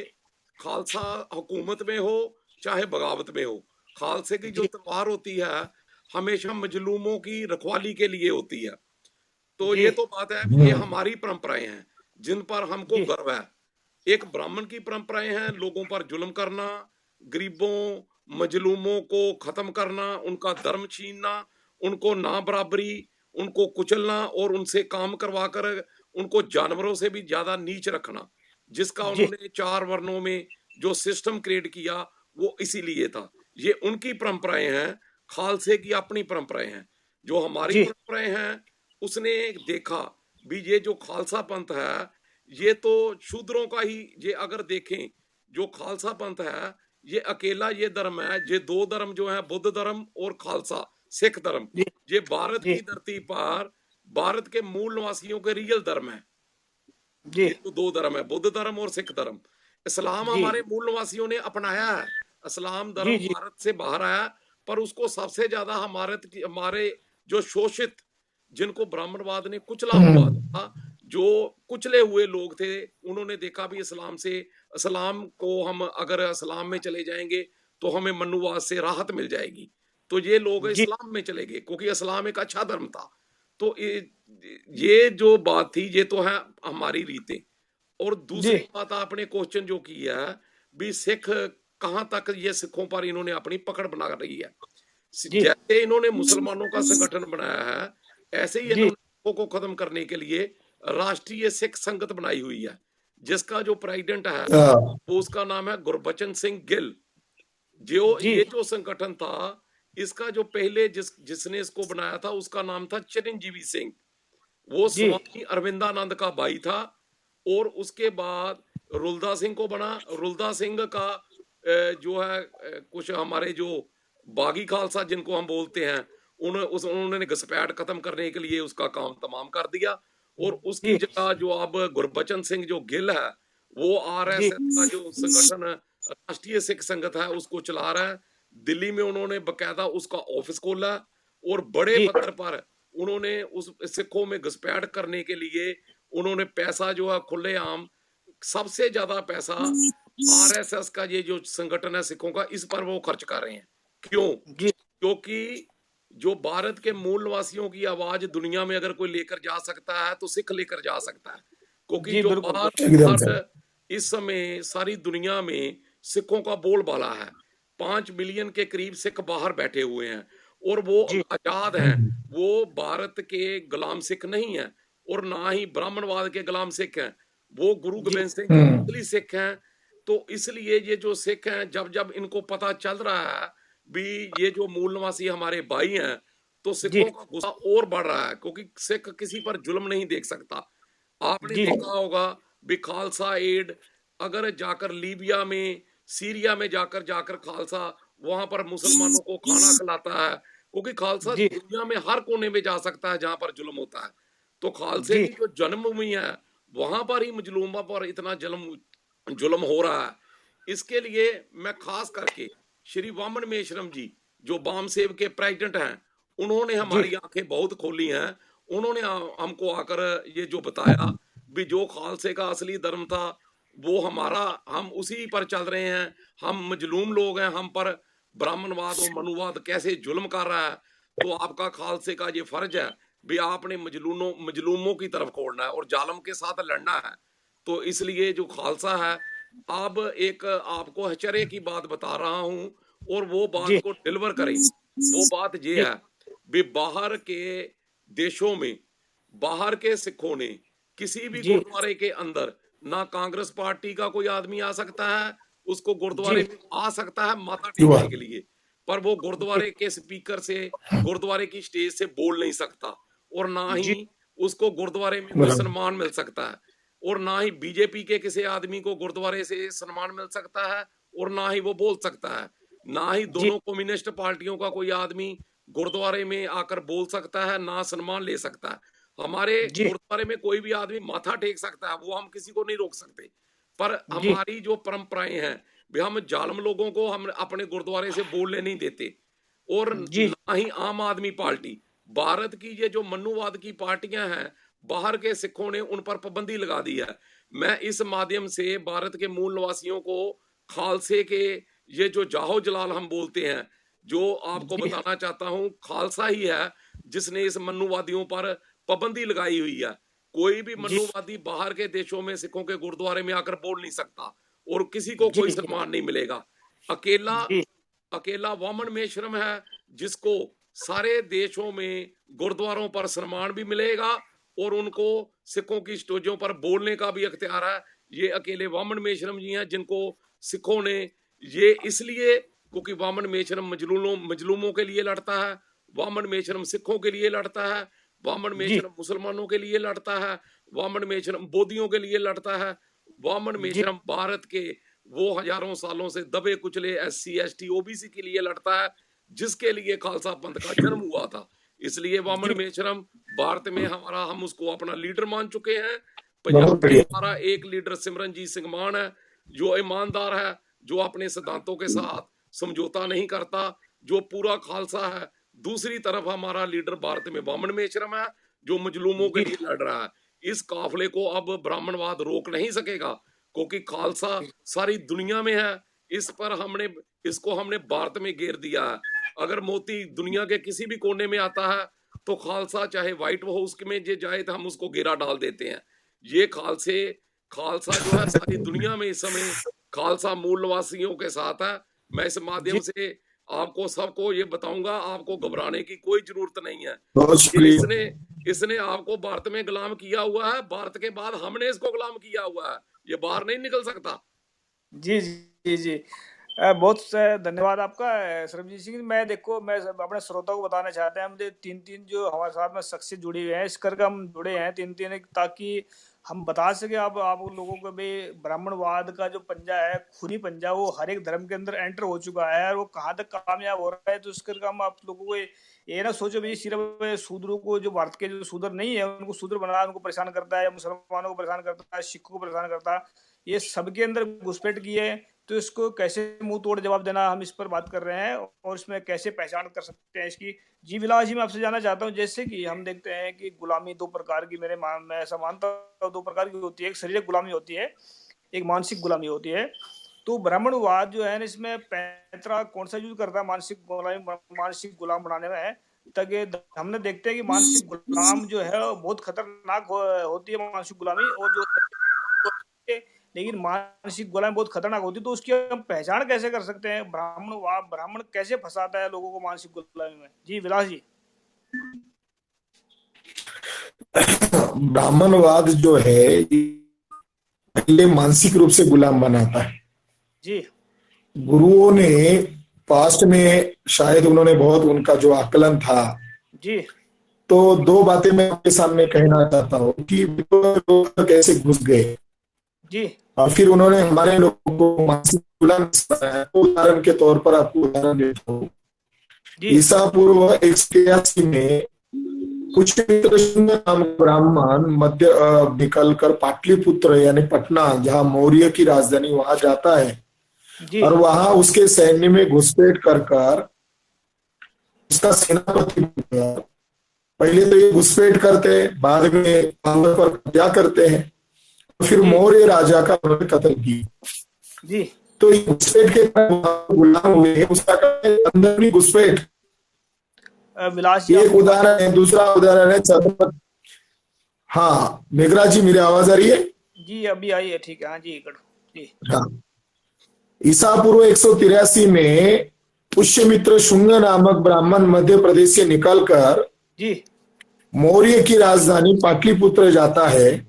खालसा हुकूमत में हो, चाहे बगावत में हो, खालसे की जो जी तलवार होती है हमेशा मजलूमों की रखवाली के लिए होती है। तो जी ये तो बात है, ये हमारी परंपराएं हैं जिन पर हमको जी गर्व है। एक ब्राह्मण की परंपराएं हैं लोगों पर जुल्म करना, गरीबों मजलूमों को खत्म करना, उनका धर्म छीनना, उनको ना बराबरी, उनको कुचलना और उनसे काम करवाकर उनको जानवरों से भी ज्यादा नीच रखना। जिसका जी उन्होंने 4 वर्णों में जो सिस्टम क्रिएट किया वो इसीलिए था। ये उनकी परंपराएं हैं, खालसे की अपनी परंपराएं हैं। जो हमारी जी परंपराएं हैं, उसने देखा भी ये जो खालसा पंथ है, ये तो शूद्रों का ही, ये अगर देखें जो खालसा पंथ है, ये अकेला ये धर्म है। ये 2 धर्म जो है, बुद्ध धर्म और खालसा सिख धर्म, जी ये भारत जी की धरती पर भारत के मूल निवासियों के रियल धर्म है। जी ये तो 2 धर्म है, बुद्ध धर्म और सिख धर्म। इस्लाम जी हमारे मूल निवासियों ने अपनाया है। इस्लाम धर्म जी जी भारत से बाहर आया, पर उसको सबसे ज्यादा हमारे जो शोषित, जिनको ब्राह्मणवाद ने कुचला हुआ था, जो कुचले हुए लोग थे, उन्होंने देखा भी इस्लाम को हम अगर इस्लाम में चले जाएंगे तो हमें मनुवाद से राहत मिल जाएगी। तो ये लोग जी इस्लाम में चले गए क्योंकि इस्लाम एक अच्छा धर्म था। तो ये जो बात थी, ये तो है हमारी रीतें। और जी दूसरी बात, आपने क्वेश्चन जो किया है भी सिख कहां तक, ये सिखों पर इन्होंने अपनी पकड़ बना रही है। जी जैसे इन्होंने मुसलमानों का संगठन बनाया है, ऐसे ही जी इन्होंने सिखों को खत्म करने के लिए राष्ट्रीय सिख संगत बनाई हुई है, जिसका जो प्रेसिडेंट है वो उसका नाम है गुरबचन सिंह गिल। जो जी ये जो संगठन था, इसका जो पहले जिसने इसको बनाया था उसका नाम था चिरंजीवी सिंह। वो जी स्वामी अरविंदानंद का भाई था। और उसके बाद रुलदा सिंह को बना। रुलदा सिंह का जो है कुछ हमारे जो बागी खालसा जिनको हम बोलते हैं, उन्होंने घुसपैठ खत्म करने के लिए उसका काम तमाम कर दिया। और उसकी जी जगह जो अब गुरबचन सिंह जो गिल है, वो जी आरएसएस का जो संगठन राष्ट्रीय सिख संगत है उसको चला रहा है, दिल्ली में उन्होंने बकायदा उसका ऑफिस खोला और बड़े जी पद्धर पर उन्होंने उस सिखों में घुसपैठ करने के लिए उन्होंने पैसा जो है खुलेआम, सबसे ज्यादा पैसा आरएसएस का ये जो संगठन है सिखों का, इस पर वो खर्च कर रहे हैं। क्यों? जी क्योंकि जो भारत के मूल निवासियों की आवाज दुनिया में अगर कोई लेकर जा सकता है तो सिख लेकर जा सकता है। क्योंकि जी जो बिल्कुल एकदम से। बाहर इस समय सारी दुनिया में सिखों का बोलबाला है। 5 मिलियन के करीब सिख बाहर बैठे हुए हैं और वो जी आजाद हैं। वो भारत के गुलाम सिख नहीं है और ना ही ब्राह्मणवाद के गुलाम सिख हैं। वो गुरु जी गोबिंद सिंह के असली सिख हैं। तो इसलिए ये जो सिख हैं, जब जब इनको पता चल रहा है भी ये जो मूल निवासी हमारे भाई हैं, तो जी सिखों का गुस्सा और बढ़ रहा है, क्योंकि सिख किसी पर जुल्म नहीं देख सकता। आपने जी देखा होगा भी खालसा एड अगर जाकर लीबिया में, सीरिया में जाकर जाकर खालसा वहां पर मुसलमानों को खाना खिलाता है, क्योंकि खालसा जी दुनिया में हर कोने में जा सकता है जहां पर जुल्म होता है। तो खालसे जी की जो जन्मभूमि है वहां पर ही मजलूमा पर इतना जुल्म जुल्म हो रहा है। इसके लिए मैं खास करके श्री वामन मेश्रम जी, जो बाम सेव के प्रेसिडेंट हैं, उन्होंने जी हमारी आंखें बहुत खोली हैं। उन्होंने हमको आकर ये जो बताया भी जो खालसे का असली धर्म था वो हमारा, हम उसी पर चल रहे हैं, हम मजलूम लोग हैं, हम पर ब्राह्मणवाद और मनुवाद कैसे जुल्म कर रहा है। तो आपका खालसे का ये फर्ज है भी आपने मजलूमों की तरफ खोड़ना है और जालम के साथ लड़ना है। तो इसलिए जो खालसा है, अब एक आपको आश्चर्य की बात बता रहा हूं और वो बात जी को डिलीवर करें। वो बात ये जी है भी बाहर के देशों में बाहर के सिखों ने किसी भी जी गुरुद्वारे के अंदर, ना कांग्रेस पार्टी का कोई आदमी आ सकता है, उसको जी गुरुद्वारे में आ सकता है माथा युवा। टेकने के लिए, पर वो जी गुरुद्वारे के स्पीकर से, गुरुद्वारे की स्टेज से बोल नहीं सकता। और ना जी ही उसको गुरुद्वारे में कोई बराबर। सम्मान मिल सकता है, और ना ही बीजेपी के किसी आदमी को गुरुद्वारे से सम्मान मिल सकता है, और ना ही वो बोल सकता है। ना ही जी दोनों कम्युनिस्ट पार्टियों का कोई आदमी गुरुद्वारे में आकर बोल सकता है, ना सम्मान ले सकता है। हमारे जी गुरुद्वारे में कोई भी आदमी माथा टेक सकता है, वो हम किसी को नहीं रोक सकते। पर जी हमारी जो परंपराएं हैं भी हम जालम लोगों को हम अपने गुरुद्वारे से बोलने नहीं देते। और जी ना ही आम आदमी पार्टी, भारत की ये जो मनुवाद की पार्टियां हैं, बाहर के सिखों ने उन पर पाबंदी लगा दी है। मैं इस माध्यम से भारत के मूल निवासियों को खालसे के ये जो जाहो जलाल हम बोलते हैं, जो आपको जी बताना चाहता हूं, खालसा ही है जिसने इस मनुवादियों पर पाबंदी लगाई हुई है। कोई भी जी मनुवादी बाहर के देशों में सिखों के गुरुद्वारे में आकर बोल नहीं सकता और किसी को जी कोई सम्मान नहीं मिलेगा। अकेला जी अकेला वामन मेश्रम है जिसको सारे देशों में गुरुद्वारों पर सम्मान भी मिलेगा और उनको सिखों की स्टेजों पर बोलने का भी अख्तियार है। ये अकेले वामन मेश्रम जी हैं जिनको सिखों ने, ये इसलिए क्योंकि वामन मेश्रम मजलूमों के लिए लड़ता है, वामन मेश्रम सिखों के लिए लड़ता है, वामन जी मेश्रम मुसलमानों के लिए लड़ता है, वामन मेश्रम बोधियों के लिए लड़ता है, वामन जी मेश्रम भारत के वो हजारों सालों से दबे कुचले एससी एसटी ओबीसी के लिए लड़ता है, जिसके लिए खालसा पंथ का जन्म हुआ था। इसलिए वामन जी मेश्रम भारत में हमारा, हम उसको अपना लीडर मान चुके हैं। पंजाब बहुत में बढ़िया। हमारा एक लीडर सिमरनजीत सिंह मान है, जो ईमानदार है, जो अपने सिद्धांतों के साथ समझौता नहीं करता, जो पूरा खालसा है। दूसरी तरफ हमारा लीडर भारत में वामन मेश्रम है, जो मजलूमों के जी लिए लड़ रहा है। इस काफले को अब ब्राह्मणवाद रोक नहीं सकेगा, क्योंकि खालसा सारी दुनिया में है। इस पर हमने भारत में घेर दिया है। अगर मोती दुनिया के किसी भी कोने में आता है तो खालसा चाहे व्हाइट हाउस में जे जाए तो हम उसको घेरा डाल देते हैं। ये खालसा जो है सारी दुनिया में इस समय खालसा मूल निवासियों के साथ है। मैं इस माध्यम जी से आपको सबको ये बताऊंगा, आपको घबराने की कोई जरूरत नहीं है। बहुत ये शुक्रिया। इसने आपको भारत में गुलाम किया हुआ है, भारत के बाद हमने इसको गुलाम किया हुआ है, ये बाहर नहीं निकल सकता। जी जी जी बहुत धन्यवाद आपका सरबजीत सिंह। मैं देखो, मैं अपने श्रोताओं को बताना चाहते हैं, मुझे तीन तीन जो हमारे साथ में शख्सियत जुड़ी हुई है, इस करके हम जुड़े हैं तीन तीन, ताकि हम बता सके आप लोगों को भी ब्राह्मणवाद का जो पंजा है, खूनी पंजा, वो हर एक धर्म के अंदर एंटर हो चुका है और वो कहाँ तक कामयाब हो रहा है। तो इस करके हम आप लोगों को ये ना सोचो भाई सिर्फ शूद्रों को, जो भारत के जो शूद्र नहीं है उनको शूद्र बना, उनको परेशान करता है, या मुसलमानों को परेशान करता है, सिखों को परेशान करता है, ये सबके अंदर घुसपैठ की है। तो इसको कैसे मुंह तोड़ जवाब देना, हम इस पर बात कर रहे हैं और इसमें कैसे पहचान कर सकते हैं इसकी। जी विलास जी, मैं आपसे जानना चाहता हूँ, जैसे कि हम देखते हैं कि गुलामी दो प्रकार की, मैं ऐसा मानता हूँ, दो प्रकार की होती है। एक शारीरिक गुलामी होती है, एक मानसिक गुलामी होती है। तो ब्राह्मणवाद जो है ना, इसमें पैंतरा कौन सा यूज करता है मानसिक गुलाम बनाने में? ताकि हमने देखते हैं कि मानसिक गुलाम जो है बहुत खतरनाक होती है मानसिक गुलामी, और जो लेकिन मानसिक गुलामी बहुत खतरनाक होती है। तो उसकी हम पहचान कैसे कर सकते हैं? ब्राह्मण कैसे फंसाता है लोगों को मानसिक गुलामी में? जी विलास जी। ब्राह्मणवाद जो है पहले मानसिक रूप से गुलाम बनाता है। जी। गुरुओं ने पास्ट में शायद उन्होंने बहुत, उनका जो आकलन था, जी। तो दो बातें मैं आपके सामने कहना चाहता हूँ कि लोग कैसे घुस गए जी। और फिर उन्होंने हमारे लोगों को मानसिक गुलाम बनाया। तो उदाहरण के तौर पर आपको उदाहरण देता हूँ। जी। ईसा पूर्व 183 में पुष्यमित्र नाम ब्राह्मण मध्य निकल कर पाटलिपुत्र यानी पटना, जहाँ मौर्य की राजधानी, वहां जाता है। जी। और वहां उसके सैन्य में घुसपैठ कर उसका सेनापति बन गया। पहले तो ये घुसपैठ करते हैं, बाद में पावर पर कब्जा करते हैं, फिर जी। मौर्य राजा का उन्होंने कत्ल किया। जी। तो ये घुसपैठ के गुलाम हुए, उसका अंदर भी घुसपैठ। विलास जी, एक आपकी बात। उदाहरण है। दूसरा उदाहरण है छत्रपति। हाँ मेघराज जी, मेरी आवाज आ रही है? जी अभी आई है, ठीक है। हाँ जी करो जी। हाँ, ईसा पूर्व 183 में पुष्यमित्र शुंग नामक ब्राह्मण मध्य प्रदेश से निकलकर जी। मौर्य की राजधानी पाटलिपुत्र जाता है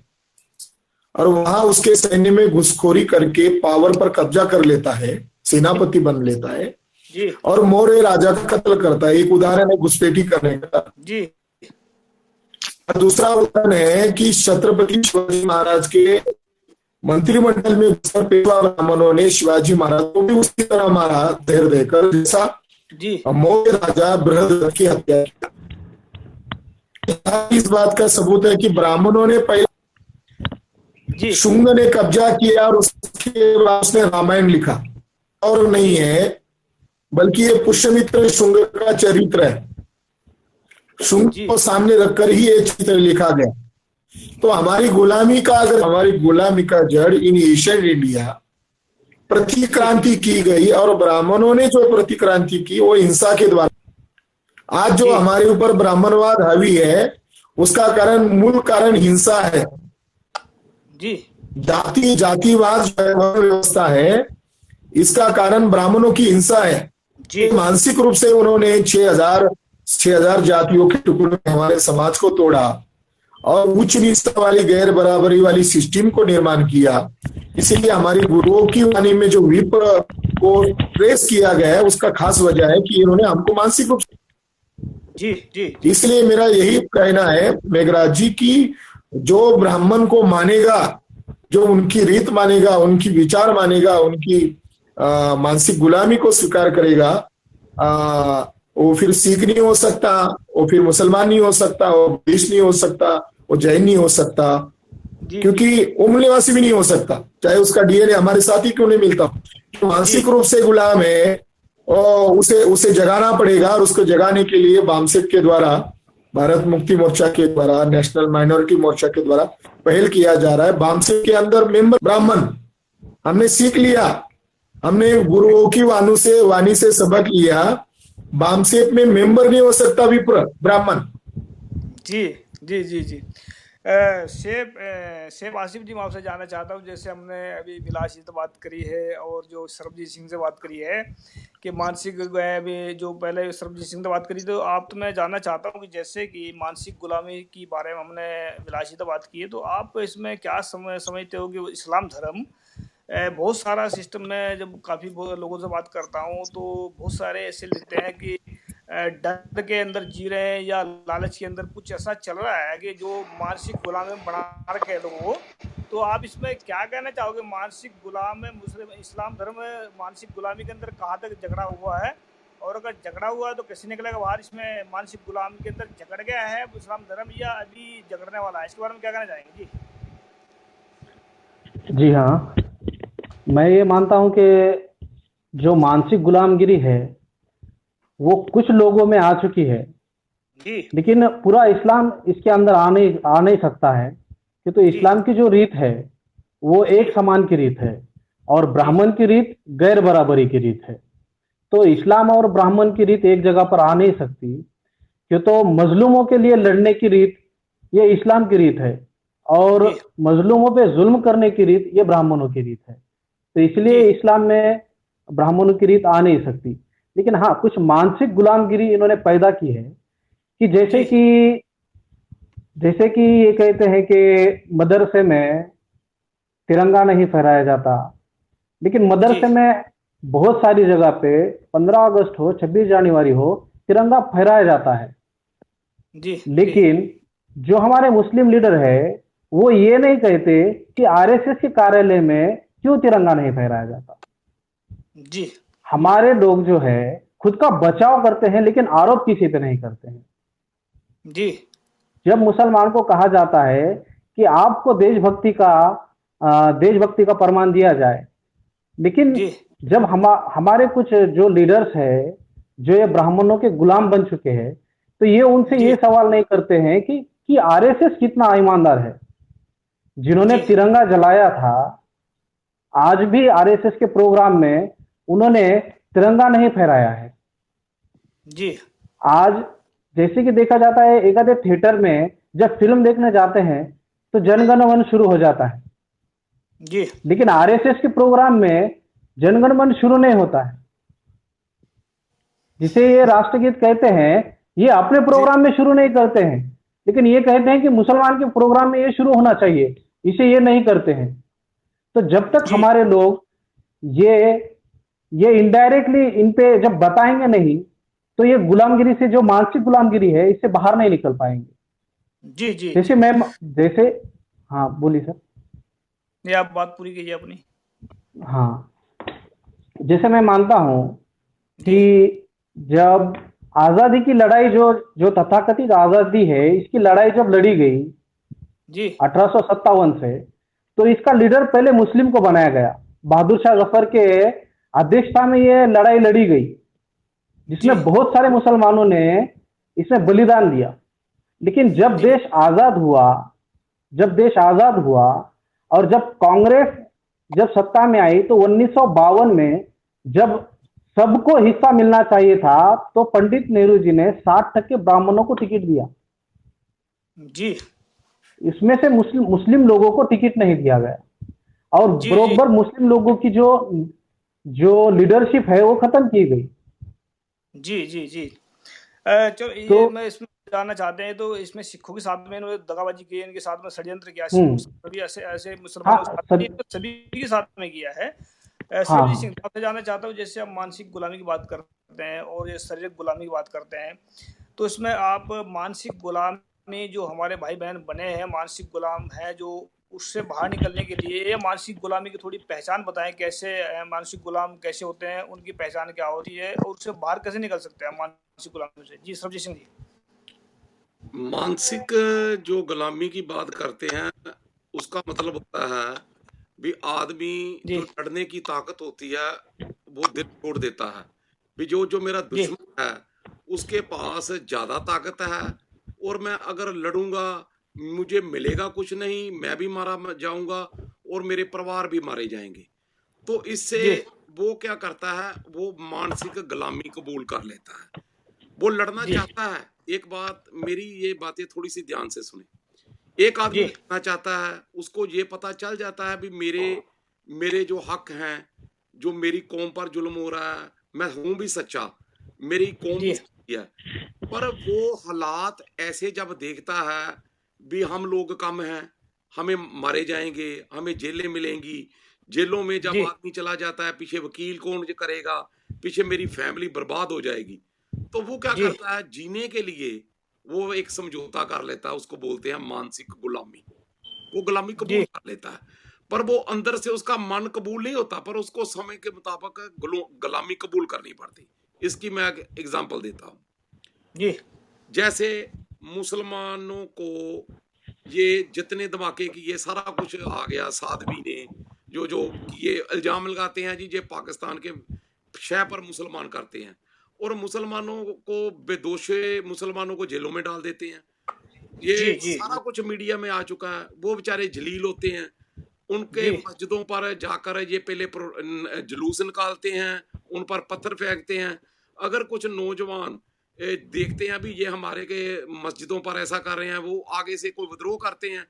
और वहां उसके सैन्य में घुसखोरी करके पावर पर कब्जा कर लेता है, सेनापति बन लेता है जी। और मौर्य राजा का कत्ल करता है। एक उदाहरण है घुसपैठी करने का। जी। दूसरा उदाहरण है कि छत्रपति शिवाजी महाराज के मंत्रिमंडल में घुसकर पेशवा ब्राह्मणों ने शिवाजी महाराज को भी उसी तरह मारा, धैर्य देकर, जैसा जी। मौर्य राजा बृहद्रथ की हत्या की। इस बात का सबूत है कि ब्राह्मणों ने पहले, जी। शुंग ने कब्जा किया और उसके बाद उसने रामायण लिखा, और नहीं है, बल्कि ये पुष्यमित्र शुंग का चरित्र है। शुंग को सामने रखकर ही ये चित्र लिखा गया। तो हमारी गुलामी का जड़ इन एशियन इंडिया प्रतिक्रांति की गई, और ब्राह्मणों ने जो प्रतिक्रांति की वो हिंसा के द्वारा। आज जो हमारे ऊपर ब्राह्मणवाद हावी है, उसका मूल कारण हिंसा है। जी। जातिवाद जो है, व्यवस्था है, इसका कारण ब्राह्मणों की हिंसा है। जी। मानसिक रूप से उन्होंने 6000 जातियों के टुकड़ों में हमारे समाज को तोड़ा और उच्च नीच वाली, गैर बराबरी वाली सिस्टम को निर्माण किया। इसीलिए हमारी गुरुओं की वाणी में जो विप को ट्रेस किया गया है, उसका खास वजह है कि इन्होंने हमको मानसिक रूप से। जी। जी। इसलिए मेरा यही कहना है मेघराज जी की जो ब्राह्मण को मानेगा, जो उनकी रीत मानेगा, उनकी विचार मानेगा, उनकी मानसिक गुलामी को स्वीकार करेगा, वो फिर सिख नहीं हो सकता, वो फिर मुसलमान नहीं हो सकता, वो बुद्धिस्ट नहीं हो सकता, वो जैन नहीं हो सकता, क्योंकि वो मूल्यवासी भी नहीं हो सकता, चाहे उसका डीएनए हमारे साथ ही क्यों नहीं मिलता। तो मानसिक रूप से गुलाम है और उसे जगाना पड़ेगा। और उसको जगाने के लिए बामसेट के द्वारा, भारत मुक्ति मोर्चा के द्वारा, नेशनल माइनॉरिटी मोर्चा के द्वारा पहल किया जा रहा है। बामसेट के अंदर मेंबर ब्राह्मण, हमने सीख लिया, हमने गुरुओं की वाणी से सबक लिया, बामसेट में मेंबर नहीं हो सकता विप्र ब्राह्मण। जी। जी। जी। जी। शेफ आसिफ जी, मैं आपसे जानना चाहता हूँ, जैसे हमने अभी विलास जी से बात करी है और जो सरबजीत सिंह से बात करी है कि मानसिक, जो पहले सरबजीत सिंह से बात करी, तो आप, तो मैं जानना चाहता हूँ कि जैसे कि मानसिक गुलामी के बारे में हमने विलास जी से बात की है, तो आप इसमें क्या समझते हो कि इस्लाम धर्म बहुत सारा सिस्टम में, जब काफ़ी लोगों से बात करता हूँ तो बहुत सारे ऐसे लिखते हैं कि डर के अंदर जी रहे हैं या लालच के अंदर कुछ ऐसा चल रहा है कि जो मानसिक गुलाम में बना रखे हैं लोगों को। तो आप इसमें क्या कहना चाहोगे? मानसिक गुलाम में इस्लाम धर्म मानसिक गुलामी के अंदर कहाँ तक झगड़ा हुआ है, और अगर झगड़ा हुआ है तो कैसे निकलेगा बाहर? इसमें मानसिक गुलाम के अंदर झगड़ गया है इस्लाम धर्म या अभी झगड़ने वाला है? इसके बारे में क्या कहना चाहेंगे? जी। जी हाँ, मैं ये मानता हूं कि जो मानसिक गुलामगिरी है वो कुछ लोगों में आ चुकी है, जी लेकिन पूरा इस्लाम इसके अंदर आ नहीं सकता है कि तो जी इस्लाम की जो रीत है वो जी एक समान की रीत है और जी ब्राह्मण की रीत गैर बराबरी की रीत है। तो जी इस्लाम और ब्राह्मण की रीत एक जगह पर आ नहीं सकती, कि तो मजलूमों के लिए लड़ने की रीत ये इस्लाम की रीत है और जी मजलूमों पे जुल्म करने की रीत ये ब्राह्मणों की रीत है। तो जी इसलिए इस्लाम में ब्राह्मणों की रीत आ नहीं सकती। लेकिन हाँ, कुछ मानसिक गुलामगिरी इन्होंने पैदा की है कि जी जैसे कि ये कहते हैं कि मदरसे में तिरंगा नहीं फहराया जाता, लेकिन जी मदरसे में बहुत सारी जगह पे 15 अगस्त हो, 26 जनवरी हो, तिरंगा फहराया जाता है। जी जी लेकिन जो हमारे मुस्लिम लीडर है वो ये नहीं कहते कि आरएसएस के कार्यालय में क्यों तिरंगा नहीं फहराया जाता। जी हमारे लोग जो है खुद का बचाव करते हैं लेकिन आरोप किसी पे नहीं करते हैं। जी जब मुसलमान को कहा जाता है कि आपको देशभक्ति का प्रमाण दिया जाए, लेकिन जी जब हमारे कुछ जो लीडर्स है जो ये ब्राह्मणों के गुलाम बन चुके हैं, तो ये उनसे जी ये सवाल नहीं करते हैं कि आरएसएस कितना ईमानदार है। जिन्होंने जी तिरंगा जलाया था, आज भी आरएसएस के प्रोग्राम में उन्होंने तिरंगा नहीं फहराया है। जी आज जैसे कि देखा जाता है एक आधे थिएटर में जब फिल्म देखने जाते हैं तो जनगण मन शुरू हो जाता है, जी लेकिन आरएसएस के प्रोग्राम में जनगण मन शुरू नहीं होता है। जिसे ये राष्ट्रगीत कहते हैं, ये अपने जी प्रोग्राम में शुरू नहीं करते हैं, लेकिन ये कहते हैं कि मुसलमान के प्रोग्राम में ये शुरू होना चाहिए, इसे ये नहीं करते हैं। तो जब तक जी हमारे लोग ये ये इनडायरेक्टली इन पे जब बताएंगे नहीं, तो ये गुलामगिरी से, जो मानसिक गुलामगिरी है, इससे बाहर नहीं निकल पाएंगे। जी जी जैसे जी मैं जैसे हाँ, बोलिए सर। ये आप बात पूरी कीजिए अपनी। हाँ, जैसे मैं मानता हूं जी कि जब आजादी की लड़ाई, जो जो तथाकथित आजादी है, इसकी लड़ाई जब लड़ी गई जी 1857 से, तो इसका लीडर पहले मुस्लिम को बनाया गया। बहादुर शाह जफर के अध्यक्षता में ये लड़ाई लड़ी गई, जी जिसमें बहुत सारे मुसलमानों ने इसमें बलिदान दिया। लेकिन जी जब देश आजाद हुआ और जब कांग्रेस जब सत्ता में आई, तो 1952 में जब सबको हिस्सा मिलना चाहिए था, तो पंडित नेहरू जी ने 60% ब्राह्मणों को टिकट दिया। जी इसमें से मुस्लिम लोगों को टिकट नहीं दिया गया और जी जी बरोबर मुस्लिम लोगों की जो जो लीडरशिप है वो खत्म की गई। जी जी जी चलो तो ये मैं इसमें जानना चाहते हैं, तो इसमें सिखों के साथ में इन्होंने दगाबाजी की है, इनके साथ में षड्यंत्र किया, सिखों के हम्म साथ भी ऐसे ऐसे हाँ मुसलमानों के साथ भी, सर, तो सभी के साथ में किया है। हाँ सरबजीत सिंह, हाँ आपसे जानना चाहता हूँ, जैसे हम मानसिक गुलामी की बात करते हैं और ये शारीरिक गुलामी की बात करते हैं, तो इसमें आप मानसिक गुलामी जो हमारे भाई बहन बने हैं मानसिक गुलाम है, जो उससे बाहर निकलने के लिए ये मानसिक गुलामी की थोड़ी पहचान बताएं, कैसे मानसिक गुलाम कैसे होते हैं, उनकी पहचान क्या होती है और उससे बाहर कैसे निकल सकते हैं मानसिक गुलामी से। जी सरबजीत सिंह जी। मानसिक जो गुलामी की बात करते हैं, उसका मतलब होता है भी आदमी जी जो लड़ने की ताकत होती है वो दिल तोड़ देता है। भी जो जो मेरा जी दुश्मन है उसके पास ज्यादा ताकत है, और मैं अगर लड़ूंगा मुझे मिलेगा कुछ नहीं, मैं भी मारा जाऊंगा और मेरे परिवार भी मारे जाएंगे। तो इससे जी वो क्या करता है, वो मानसिक गुलामी कबूल कर लेता है, वो लड़ना जी चाहता है। एक बात, मेरी ये बातें थोड़ी सी ध्यान से सुने। एक आदमी जी लड़ना चाहता है, उसको ये पता चल जाता है भी मेरे मेरे जो हक हैं, जो मेरी कौम पर जुल्म हो रहा है, मैं हूं भी सच्चा, मेरी कौम भी जी सच्ची है, पर वो हालात ऐसे जब देखता है भी हम लोग कम हैं, हमें मारे जाएंगे, हमें जेलें मिलेंगी, जेलों में जब जी आदमी चला जाता है पीछे वकील कौन करेगा, पीछे मेरी फैमिली बर्बाद हो जाएगी, तो वो क्या जी करता है जीने के लिए वो एक समझौता कर लेता है, उसको बोलते हैं मानसिक गुलामी। वो गुलामी कबूल जी कर लेता है, पर वो अंदर से उसका मन कबूल नहीं होता, पर उसको समय के मुताबिक गुलामी कबूल करनी पड़ती। इसकी मैं एग्जांपल देता हूँ। जी जैसे मुसलमानों को ये जितने धमाके की ये सारा कुछ आ गया, साध्वी ने जो जो ये इल्जाम लगाते हैं जी, ये पाकिस्तान के शह पर मुसलमान करते हैं और मुसलमानों को, बेदोशे मुसलमानों को जेलों में डाल देते हैं। ये जी जी सारा कुछ मीडिया में आ चुका है। वो बेचारे जलील होते हैं, उनके जी मस्जिदों पर जाकर ये पहले जुलूस निकालते हैं, उन पर पत्थर फेंकते हैं। अगर कुछ नौजवान देखते हैं भी ये हमारे के मस्जिदों पर ऐसा कर रहे हैं, वो आगे से कोई विद्रोह करते हैं।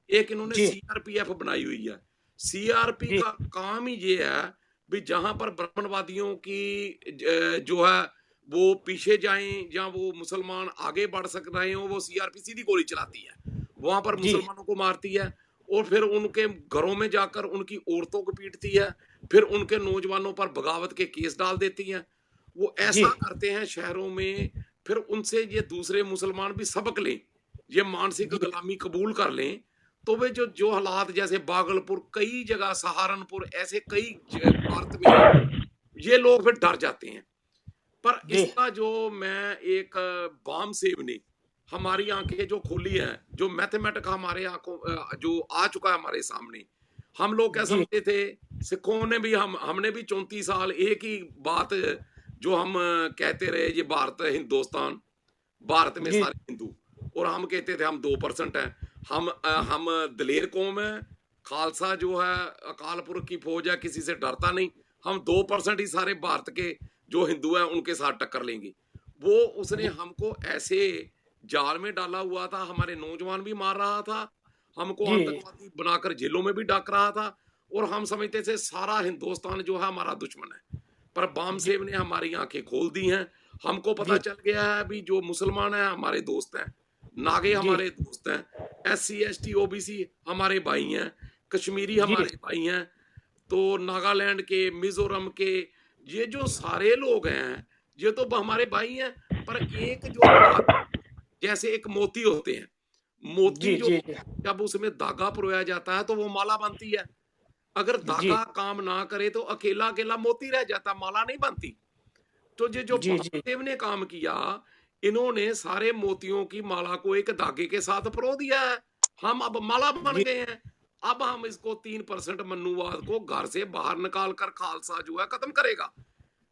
एक इन्होंने जी सीआरपीएफ बनाई हुई है। सीआरपी जी का काम ही ये है भी जहां पर ब्राह्मणवादियों की जो है वो पीछे जाएं या वो मुसलमान आगे बढ़ सक रहे हो, वो सीआरपी सीधी गोली चलाती है, वहां पर जी मुसलमानों को मारती है और फिर उनके घरों में जाकर उनकी औरतों को पीटती है, फिर उनके नौजवानों पर बगावत के केस डाल देती है। वो जी ऐसा करते हैं शहरों में, फिर उनसे ये दूसरे मुसलमान भी सबक लें, ये मानसिक जी गुलामी कबूल कर लें। तो वे जो जो हालात, जैसे बागलपुर, कई जगह सहारनपुर, ऐसे कई भारत में ये लोग फिर डर जाते हैं। पर जी इसका जो मैं एक बाम सेव ने हमारी आंखें जो खोली है, जो मैथमेटिक हमारे आंखों जो आ चुका है हमारे सामने। हम लोग क्या जी समझते थे, सिखों ने भी, हमने भी 34 साल एक ही बात जो हम कहते रहे, ये भारत हिंदुस्तान, भारत में जी सारे हिंदू, और हम कहते थे हम 2% हैं, हम दलेर कौम है, खालसा जो है अकाल पुरख की फौज है, किसी से डरता नहीं, हम 2% ही सारे भारत के जो हिंदू हैं उनके साथ टक्कर लेंगे। वो उसने हमको ऐसे जाल में डाला हुआ था, हमारे नौजवान भी मार रहा था, हमको जी आतंकवादी बनाकर जेलों में भी डाक रहा था, और हम समझते थे सारा हिंदुस्तान जो है हमारा दुश्मन है। पर बाम जी सेव ने हमारी आंखें खोल दी हैं। हमको पता जी चल गया है भी जो मुसलमान हैं हमारे दोस्त हैं, नागे जी हमारे दोस्त हैं, एससी एसटी ओबीसी हमारे भाई हैं, कश्मीरी जी हमारे भाई हैं। तो नागालैंड के, मिजोरम के, ये जो सारे लोग हैं ये तो हमारे भाई हैं। पर एक जो जैसे एक मोती होते हैं, मोती जी जो जी जब उसमें धागा पिरोया जाता है तो वो माला बनती है। अगर जी धागा काम ना करे तो अकेला अकेला मोती रह जाता, माला नहीं बनती। तो ये जो जी जी बामदेव ने काम किया, इन्होंने सारे मोतियों की माला को एक धागे के साथ पिरो दिया है, हम अब माला बन जी गए हैं। अब हम इसको 3% मन्नूवाद को घर से बाहर निकाल कर खालसा जो है खत्म करेगा।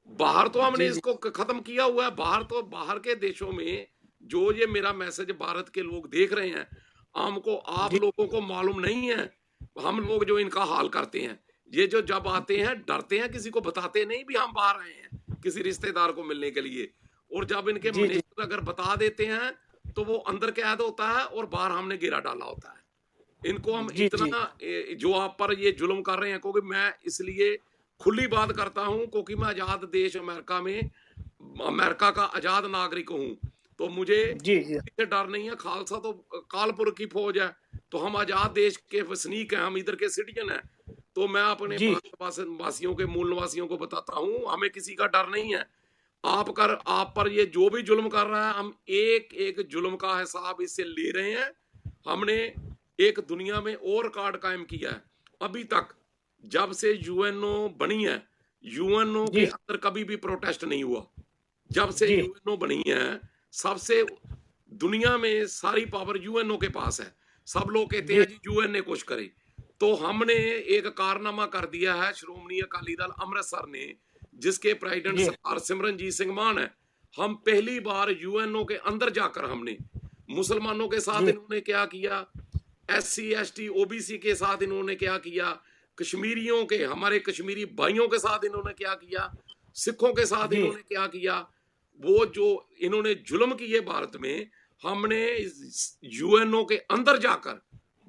बाहर तो हमने जी जी इसको खत्म किया हुआ है, बाहर तो बाहर के देशों में जो ये मेरा मैसेज भारत के लोग देख रहे हैं, हमको आप जी लोगों को मालूम नहीं है हम लोग जो इनका हाल करते हैं। ये जो जब आते हैं डरते हैं, किसी को बताते नहीं भी हम बाहर आए हैं किसी रिश्तेदार को मिलने के लिए, और जब इनके जी जी मिनिस्टर अगर बता देते हैं तो वो अंदर कैद होता है और बाहर हमने घेरा डाला होता है। इनको हम जी जी इतना जो आप पर ये जुल्म कर रहे हैं, क्योंकि मैं इसलिए खुली बात करता हूं क्योंकि मैं आजाद देश अमेरिका में, अमेरिका का आजाद नागरिक हूं, तो मुझे जी जी किसी से डर नहीं है। खालसा तो कालपुर की फौज है, तो हम आजाद देश के वसनीक हैं, हम इधर के सिटीजन हैं। तो मैं अपने जी भारत वासियों के, मूल निवासियों को बताता हूं, हमें किसी का डर नहीं है। आप पर ये जो भी जुल्म कर रहा है, हम एक एक जुल्म का हिसाब इससे ले रहे हैं। हमने एक दुनिया में और रिकॉर्ड कायम किया है अभी तक, जब से यूएनओ बनी है, यूएनओ के जी अंदर कभी भी प्रोटेस्ट नहीं हुआ। जब से जी यूएनओ बनी है, सबसे दुनिया में सारी पावर यूएनओ के पास है। सब लोग कहते जी हैं जी यूएन ने कुछ करे, तो हमने एक कारनामा कर दिया है, श्रोमणी अकाली दल अमृतसर ने, जिसके प्रेसिडेंट जी सरदार सिमरनजीत सिंह मान है। हम पहली बार यूएनओ के अंदर जाकर हमने मुसलमानों के साथ जी इन्होंने क्या किया, एससी एसटी ओबीसी के साथ इन्होंने क्या किया, कश्मीरियों के, हमारे कश्मीरी भाइयों के साथ इन्होंने क्या किया, सिखों के साथ जी इन्होंने क्या किया, वो जो इन्होंने जुल्म किए भारत में, हमने यूएनओ के अंदर जाकर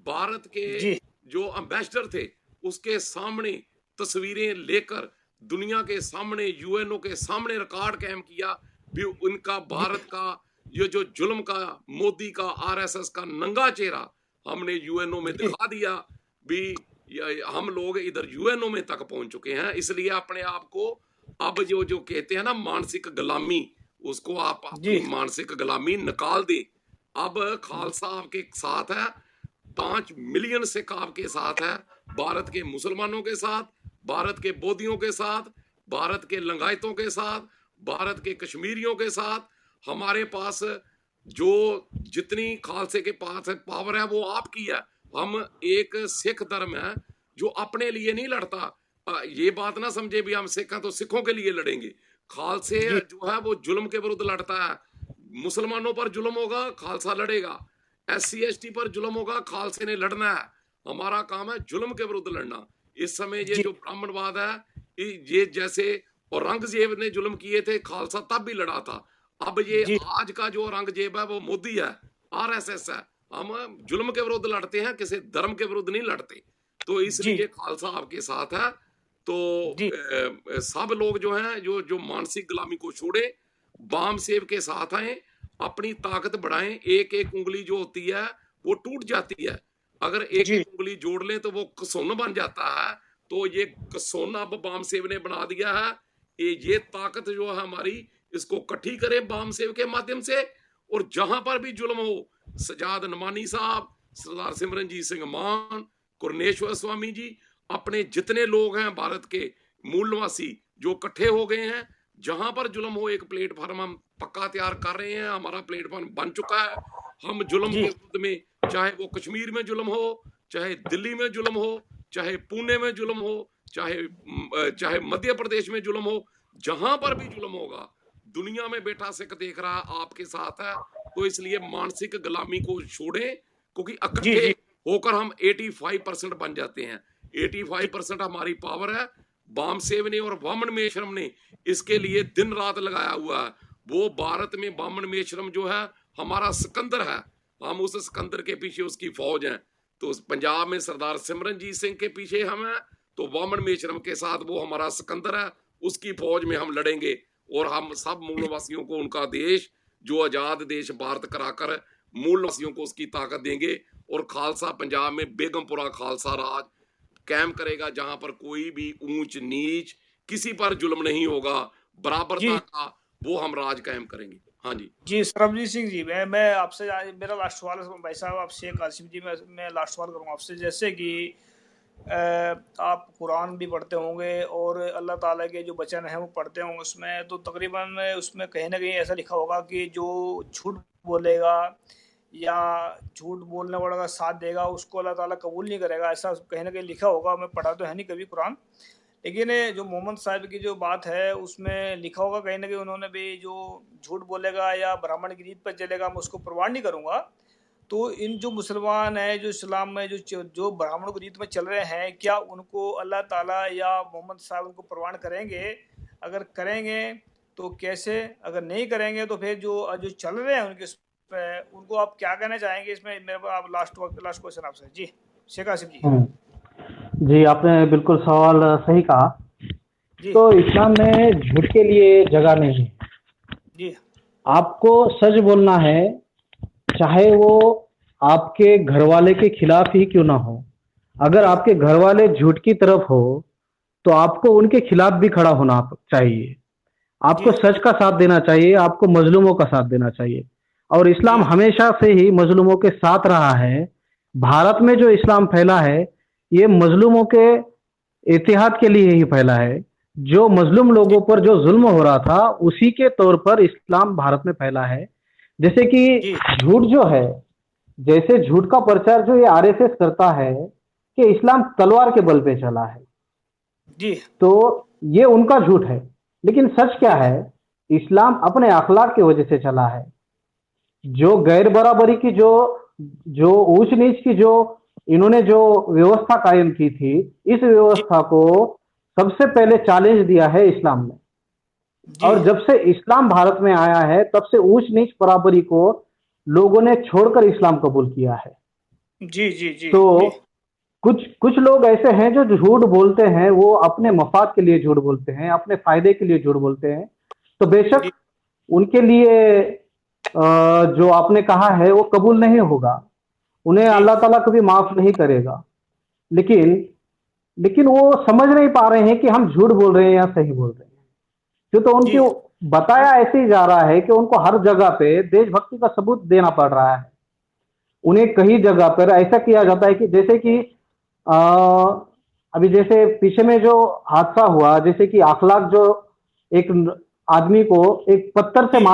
भारत के जी जो एम्बेसडर थे उसके सामने तस्वीरें लेकर दुनिया के सामने, यूएनओ के सामने रिकॉर्ड कायम किया भी उनका, भारत का ये जो जुल्म का, मोदी का, आरएसएस का नंगा चेहरा हमने यूएनओ में जी दिखा दिया भी। हम लोग इधर यूएनओ में तक पहुंच चुके हैं। इसलिए अपने आप को अब जो जो कहते हैं ना मानसिक गुलामी, उसको आप जी अपनी मानसिक गुलामी निकाल दें। अब खालसा आपके साथ है, 5 मिलियन सिख आपके साथ है, भारत के मुसलमानों के साथ, भारत के बौद्धियों के साथ, भारत के लिंगायतों के साथ, भारत के कश्मीरियों के साथ। हमारे पास जो जितनी खालसे के पास है पावर है वो आपकी है। हम एक सिख धर्म है जो अपने लिए नहीं लड़ता। ये बात ना समझे भी हम सिख हैं तो सिखों के लिए लड़ेंगे। खालसे जी जो है वो जुल्म के विरुद्ध लड़ता है। मुसलमानों पर जुल्म होगा, खालसा लड़ेगा। SC ST पर जुल्म होगा, खालसे ने लड़ना है। हमारा काम है जुल्म के विरुद्ध लड़ना। इस समय ये जी जो ब्राह्मणवाद है, ये जैसे औरंगजेब ने जुल्म किए थे, खालसा तब भी लड़ा था। अब ये जी आज का जो औरंगजेब है वो मोदी है, RSS है। हम जुल्म के विरुद्ध लड़ते हैं, किसी धर्म के विरुद्ध नहीं लड़ते। तो जी इसलिए खालसा आपके साथ है। तो जी सब लोग जो हैं, जो जो मानसिक गुलामी को छोड़े, बाम सेव के साथ आए, अपनी ताकत बढ़ाएं। एक एक उंगली जो होती है वो टूट जाती है, अगर एक जी एक उंगली जोड़ ले तो वो कसोन बन जाता है। तो ये कसोन अब बाम सेव ने बना दिया है। ये ताकत जो है हमारी, इसको इकट्ठी करें बाम सेव के माध्यम से। और जहां पर भी जुल्म हो, सजाद नमानी साहब, सरदार सिमरनजीत सिंह मान, कुरनेश्वर स्वामी जी, अपने जितने लोग हैं भारत के मूल निवासी जो इकट्ठे हो गए हैं, जहां पर जुल्म हो एक प्लेटफॉर्म हम पक्का तैयार कर रहे हैं। हमारा प्लेटफॉर्म बन चुका है। हम जुल्म के जी विरुद्ध में, चाहे वो कश्मीर में जुल्म हो, चाहे दिल्ली में जुल्म हो, चाहे पुणे में जुल्म हो, चाहे मध्य प्रदेश में जुल्म हो, जहां पर भी जुल्म होगा, दुनिया में बैठा सिख देख रहा है, आपके साथ है। तो इसलिए मानसिक गुलामी को छोड़ें, क्योंकि जी इकट्ठे जी होकर हम 85% बन जाते हैं। 85% हमारी पावर है। बाम सेव ने और वामन मेश्रम ने इसके लिए दिन रात लगाया हुआ है। वो भारत में बामन मेश्रम जो है हमारा सिकंदर है। हम उस सिकंदर के पीछे उसकी फौज है। तो पंजाब में सरदार सिमरनजीत सिंह के पीछे हम हैं, तो वामन मेश्रम के साथ वो हमारा सिकंदर है। उसकी फौज में हम लड़ेंगे और हम सब मूल निवासियों को उनका देश, जो आजाद देश भारत कराकर मूल निवासियों को उसकी ताकत देंगे। और खालसा पंजाब में बेगमपुरा खालसा राज कायम करेगा, जहां पर कोई भी ऊंच नीच, किसी पर जुल्म नहीं होगा, बराबरता जी का वो हम राज कायम करेंगे। हाँ जी जी सरबजीत सिंह जी, मैं आपसे मेरा लास्ट सवाल है भाई साहब, आप शेख आसिफ जी, मैं लास्ट सवाल करूँगा आपसे। जैसे कि आप कुरान भी पढ़ते होंगे और अल्लाह ताला के जो वचन हैं वो पढ़ते होंगे, उसमें तो तकरीबन उसमें कहीं ना कहीं ऐसा लिखा होगा कि जो झूठ बोलेगा या झूठ बोलने वाला का साथ देगा उसको अल्लाह ताला कबूल नहीं करेगा, ऐसा कहीं ना कहीं लिखा होगा। मैं पढ़ा तो है नहीं कभी कुरान, लेकिन जो मोहम्मद साहब की जो बात है उसमें लिखा होगा कहीं ना कहीं उन्होंने भी, जो झूठ बोलेगा या ब्राह्मण की रीत पर चलेगा मैं उसको परवाह नहीं करूँगा। तो इन जो मुसलमान हैं, जो इस्लाम में जो ब्राह्मणों की रीत में चल रहे हैं, क्या उनको अल्लाह ताला या मोहम्मद साहब उनको प्रवान करेंगे? अगर करेंगे तो कैसे? अगर नहीं करेंगे तो फिर जो जो चल रहे हैं उनके पे, उनको आप क्या कहना चाहेंगे इसमें? मेरे पास आप लास्ट क्वेश्चन आपसे जी, शेख आसिफ जी। जी, आपने बिल्कुल सवाल सही कहा। जी तो इस्लाम में झूठ के लिए जगह नहीं है। जी आपको सच बोलना है, चाहे वो आपके घर वाले के खिलाफ ही क्यों ना हो। अगर आपके घर वाले झूठ की तरफ हो तो आपको उनके खिलाफ भी खड़ा होना चाहिए। आपको जी सच का साथ देना चाहिए, आपको मजलूमों का साथ देना चाहिए। और इस्लाम जी हमेशा से ही मजलूमों के साथ रहा है। भारत में जो इस्लाम फैला है, ये मजलूमों के इत्तेहाद के लिए ही फैला है। जो मजलूम लोगों पर जो जुल्म हो रहा था, उसी के तौर पर इस्लाम भारत में फैला है। जैसे कि जी झूठ जो है, जैसे झूठ का प्रचार जो ये आरएसएस करता है कि इस्लाम तलवार के बल पे चला है, जी तो ये उनका झूठ है। लेकिन सच क्या है, इस्लाम अपने अखलाक की वजह से चला है। जो गैर बराबरी की, जो जो ऊंच नीच की, जो इन्होंने जो व्यवस्था कायम की थी, इस जी व्यवस्था को सबसे पहले चैलेंज दिया है इस्लाम ने। जी और जब से इस्लाम भारत में आया है, तब से ऊंच नीच बराबरी को लोगों ने छोड़कर इस्लाम कबूल किया है। जी जी जी तो जी कुछ कुछ लोग ऐसे हैं जो झूठ बोलते हैं, वो अपने मफाद के लिए झूठ बोलते हैं, अपने फायदे के लिए झूठ बोलते हैं। तो बेशक जी उनके लिए जो आपने कहा है वो कबूल नहीं होगा, उन्हें जी अल्लाह ताला कभी माफ नहीं करेगा। लेकिन लेकिन वो समझ नहीं पा रहे हैं कि हम झूठ बोल रहे हैं या सही बोल रहे हैं। जो तो जी उनकी बताया ऐसे ही जा रहा है कि उनको हर जगह पे देशभक्ति का सबूत देना पड़ रहा है। उन्हें कई जगह पर ऐसा किया जाता है कि जैसे कि अ, अभी जैसे पीछे में जो हादसा हुआ, जैसे कि अखलाक जो एक आदमी को एक पत्थर से जी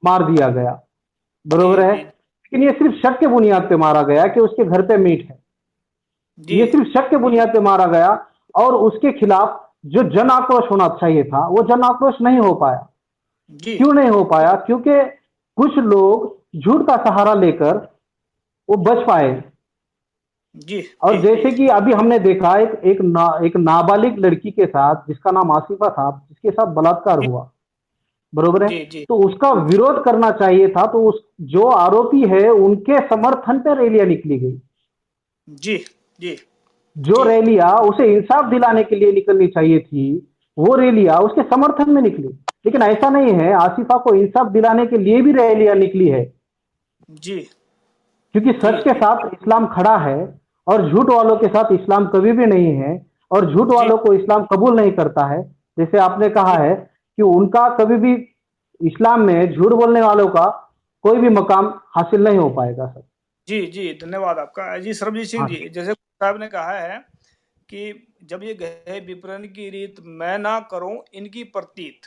मार दिया गया, जी बरोबर है। जी लेकिन ये सिर्फ शक के बुनियाद पे मारा गया कि उसके घर पे मीट है। ये सिर्फ शक के बुनियाद पे मारा गया, और उसके खिलाफ जो जन आक्रोश होना चाहिए था वो जन आक्रोश नहीं हो पाया। जी क्यों नहीं हो पाया? क्योंकि कुछ लोग झूठ का सहारा लेकर वो बच पाए। जी और जी जैसे कि अभी हमने देखा एक नाबालिग लड़की के साथ, जिसका नाम आसिफा था, जिसके साथ बलात्कार जी हुआ, बरोबर है? जी जी तो उसका विरोध करना चाहिए था, तो उस जो आरोपी है उनके समर्थन पर रैलियां निकली गई। जी जी जो जी रैलियां उसे इंसाफ दिलाने के लिए निकलनी चाहिए थी, वो रैलियां उसके समर्थन में निकली। लेकिन ऐसा नहीं है, आसिफा को इंसाफ दिलाने के लिए भी रैलियां निकली है, जी क्योंकि जी सच के जी साथ इस्लाम खड़ा है और झूठ वालों के साथ इस्लाम कभी भी नहीं है, और झूठ जी वालों को इस्लाम कबूल नहीं करता है। जैसे आपने कहा जी है कि उनका कभी भी इस्लाम में झूठ बोलने वालों का कोई भी मकाम हासिल नहीं हो पाएगा सर। जी जी धन्यवाद आपका जी। सरबजीत सिंह हाँ जी, सर। जैसे साहब ने कहा है कि जब ये गए विप्रन की रीत मैं ना करूं इनकी प्रतीत,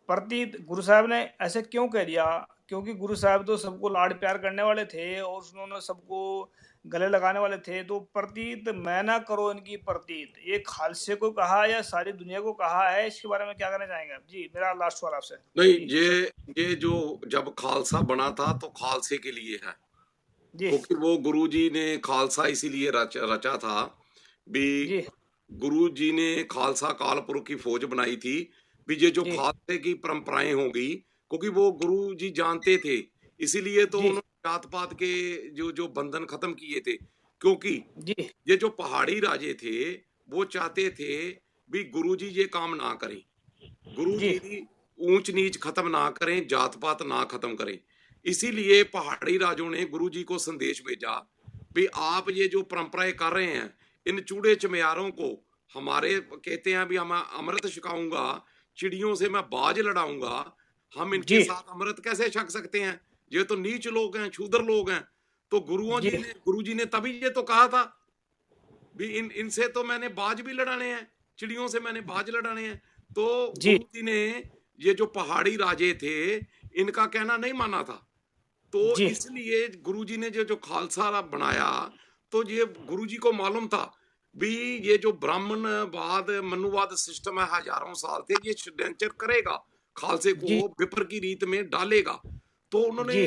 प्रतीत गुरु साहब ने ऐसे क्यों कह दिया? क्योंकि गुरु साहब तो सबको लाड प्यार करने वाले थे और उन्होंने सबको गले लगाने वाले थे। तो प्रतीत मैं ना करो इनकी प्रतीत, ये खालसे को कहा या सारी दुनिया को कहा है? इसके बारे में क्या कहना चाहेंगे आप जी? मेरा लास्ट सवाल आपसे नहीं, जी ये जो जब खालसा बना था तो खालसे के लिए है, जी क्योंकि वो गुरुजी ने खालसा इसीलिए रचा था भी। जी गुरुजी ने खालसा काल पुरख की फौज बनाई थी भी, ये जो जी खालसे की परंपराएं होंगी, क्योंकि वो गुरुजी जानते थे, इसीलिए तो जी उन्होंने जात पात के जो जो बंधन खत्म किए थे। क्योंकि जी ये जो पहाड़ी राजे थे वो चाहते थे भी गुरुजी ये काम ना करें, जी गुरुजी ऊंच नीच खत्म ना करें, जात पात ना खत्म करें। इसीलिए पहाड़ी राजों ने गुरुजी को संदेश भेजा भी आप ये जो परंपराएं कर रहे हैं, इन चूड़े चमियारों को, हमारे कहते हैं भी हम अमृत छकाऊंगा, चिड़ियों से मैं बाज लड़ाऊंगा, हम इनके जी साथ अमृत कैसे छक सकते हैं? ये तो नीच लोग हैं, शूद्र लोग हैं। तो जी गुरु जी ने तभी ये तो कहा था भी इनसे तो मैंने बाज भी लड़ाने हैं, चिड़ियों से मैंने बाज लड़ाने हैं। तो जी गुरु जी ने ये जो पहाड़ी राजे थे इनका कहना नहीं माना था। तो जी इसलिए गुरुजी ने जो जो खालसा बनाया, तो ये गुरुजी को मालूम था भी ये जो ब्राह्मणवाद मनुवाद सिस्टम है हजारों साल से, ये षड्यंत्र करेगा, खालसे को जी विपर की रीत में डालेगा। तो उन्होंने जी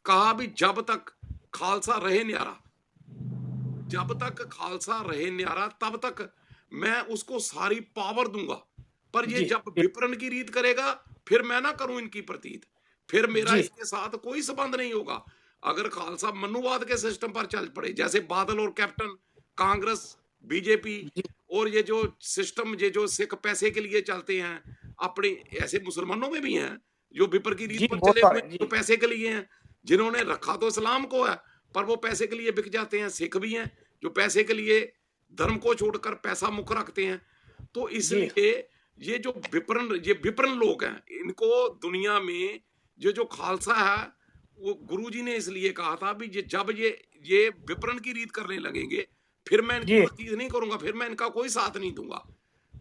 कहा भी जब तक खालसा रहे न्यारा, जब तक खालसा रहे न्यारा तब तक मैं उसको सारी पावर दूंगा, पर ये जी जब विपरण की रीत करेगा फिर मैं ना करूं इनकी प्रतीत, फिर मेरा जी इसके साथ कोई संबंध नहीं होगा। अगर खालसा मनुवाद के सिस्टम पर चल पड़े, जैसे बादल और कैप्टन, कांग्रेस, बीजेपी, जी और ये जो सिस्टम ये जो सिख पैसे के लिए चलते हैं, अपने ऐसे मुसलमानों में भी हैं जो विपर की रीत जी पर बहुत चले हुए सारे हैं, जो जी पैसे के लिए हैं, जिन्होंने रखा तो इस्लाम को है पर वो पैसे के लिए बिक जाते हैं। सिख भी हैं जो पैसे के लिए धर्म को छोड़कर पैसा मुख रखते हैं। तो जी इसलिए ये विपन्न लोग हैं, इनको दुनिया में ये जो खालसा है, वो गुरुजी ने इसलिए कहा था भी जब ये विपरण की रीत करने लगेंगे फिर मैं इनकी जी प्रतीत नहीं करूंगा, फिर मैं इनका कोई साथ नहीं दूंगा।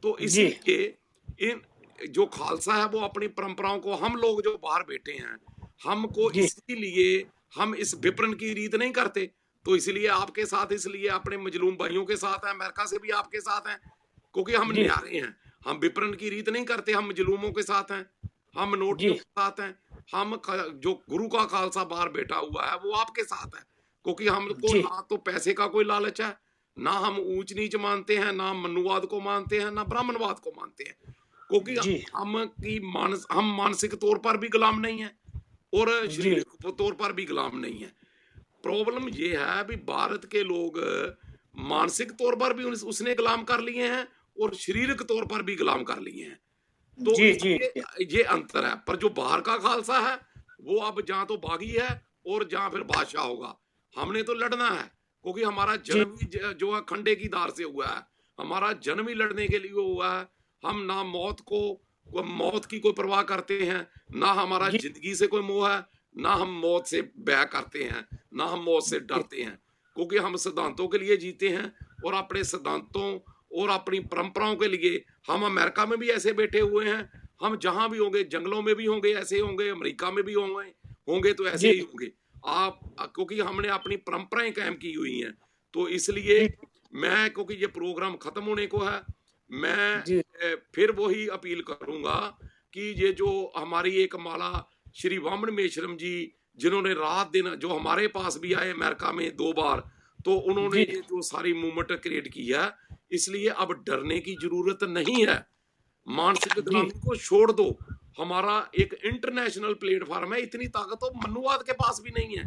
तो जी इसलिए इन जो खालसा है वो अपनी परंपराओं को, हम लोग जो बाहर बैठे हैं हमको जी इसीलिए हम इस विपरण की रीत नहीं करते। तो इसलिए आपके साथ, इसलिए अपने मजलूम भाइयों के साथ हैं, अमेरिका से भी आपके साथ हैं, क्योंकि हम जी न्यारे हैं। हम विपरण की रीत नहीं करते, हम मजलूमों के साथ हैं, हम नोटियों जी के साथ हैं, जो गुरु का खालसा बाहर बैठा हुआ है वो आपके साथ है। क्योंकि हमको जी ना तो पैसे का कोई लालच है, ना हम ऊंच नीच मानते हैं, ना मनुवाद को मानते हैं, ना ब्राह्मणवाद को मानते हैं। क्योंकि जी हम मानसिक तौर पर भी गुलाम नहीं है और जी शारीरिक तौर पर भी गुलाम नहीं है। प्रॉब्लम ये है भी भारत के लोग मानसिक तौर पर भी उसने गुलाम कर लिए हैं और शारीरिक तौर पर भी गुलाम कर लिए हैं। तो जी जी इसलिए ये अंतर है। पर जो बाहर का खालसा है वो अब जहां तो बागी है और जहां फिर बादशाह होगा। हमने तो लड़ना है, क्योंकि हमारा जी जन्म ही जो है खंडे की धार से हुआ है, हमारा जन्म ही लड़ने के लिए हुआ है। हम ना मौत की कोई परवाह करते हैं, ना हमारा जी जिंदगी से कोई मोह है, ना हम मौत से बैर करते हैं, ना हम मौत से जी डरते हैं, क्योंकि हम सिद्धांतों के लिए जीते हैं और अपने सिद्धांतों और अपनी परंपराओं के लिए। हम अमेरिका में भी ऐसे बैठे हुए हैं, हम जहां भी होंगे, जंगलों में भी होंगे ऐसे होंगे, अमेरिका में भी होंगे तो ऐसे जी ही होंगे। आप क्योंकि हमने अपनी परंपराएं कायम की हुई हैं, तो इसलिए जी मैं, क्योंकि ये प्रोग्राम खत्म होने को है, मैं जी फिर वही अपील करूंगा कि ये जो हमारी एक माला श्री वामन मेश्रम जी, जिन्होंने रात दिन, जो हमारे पास भी आए अमेरिका में 2 बार, तो उन्होंने जी ये जो सारी मूवमेंट क्रिएट की है, इसलिए अब डरने की जरूरत नहीं है। मानसिक जी गुलामी को छोड़ दो। हमारा एक इंटरनेशनल प्लेटफॉर्म है, इतनी ताकत तो मनुवाद के पास भी नहीं है।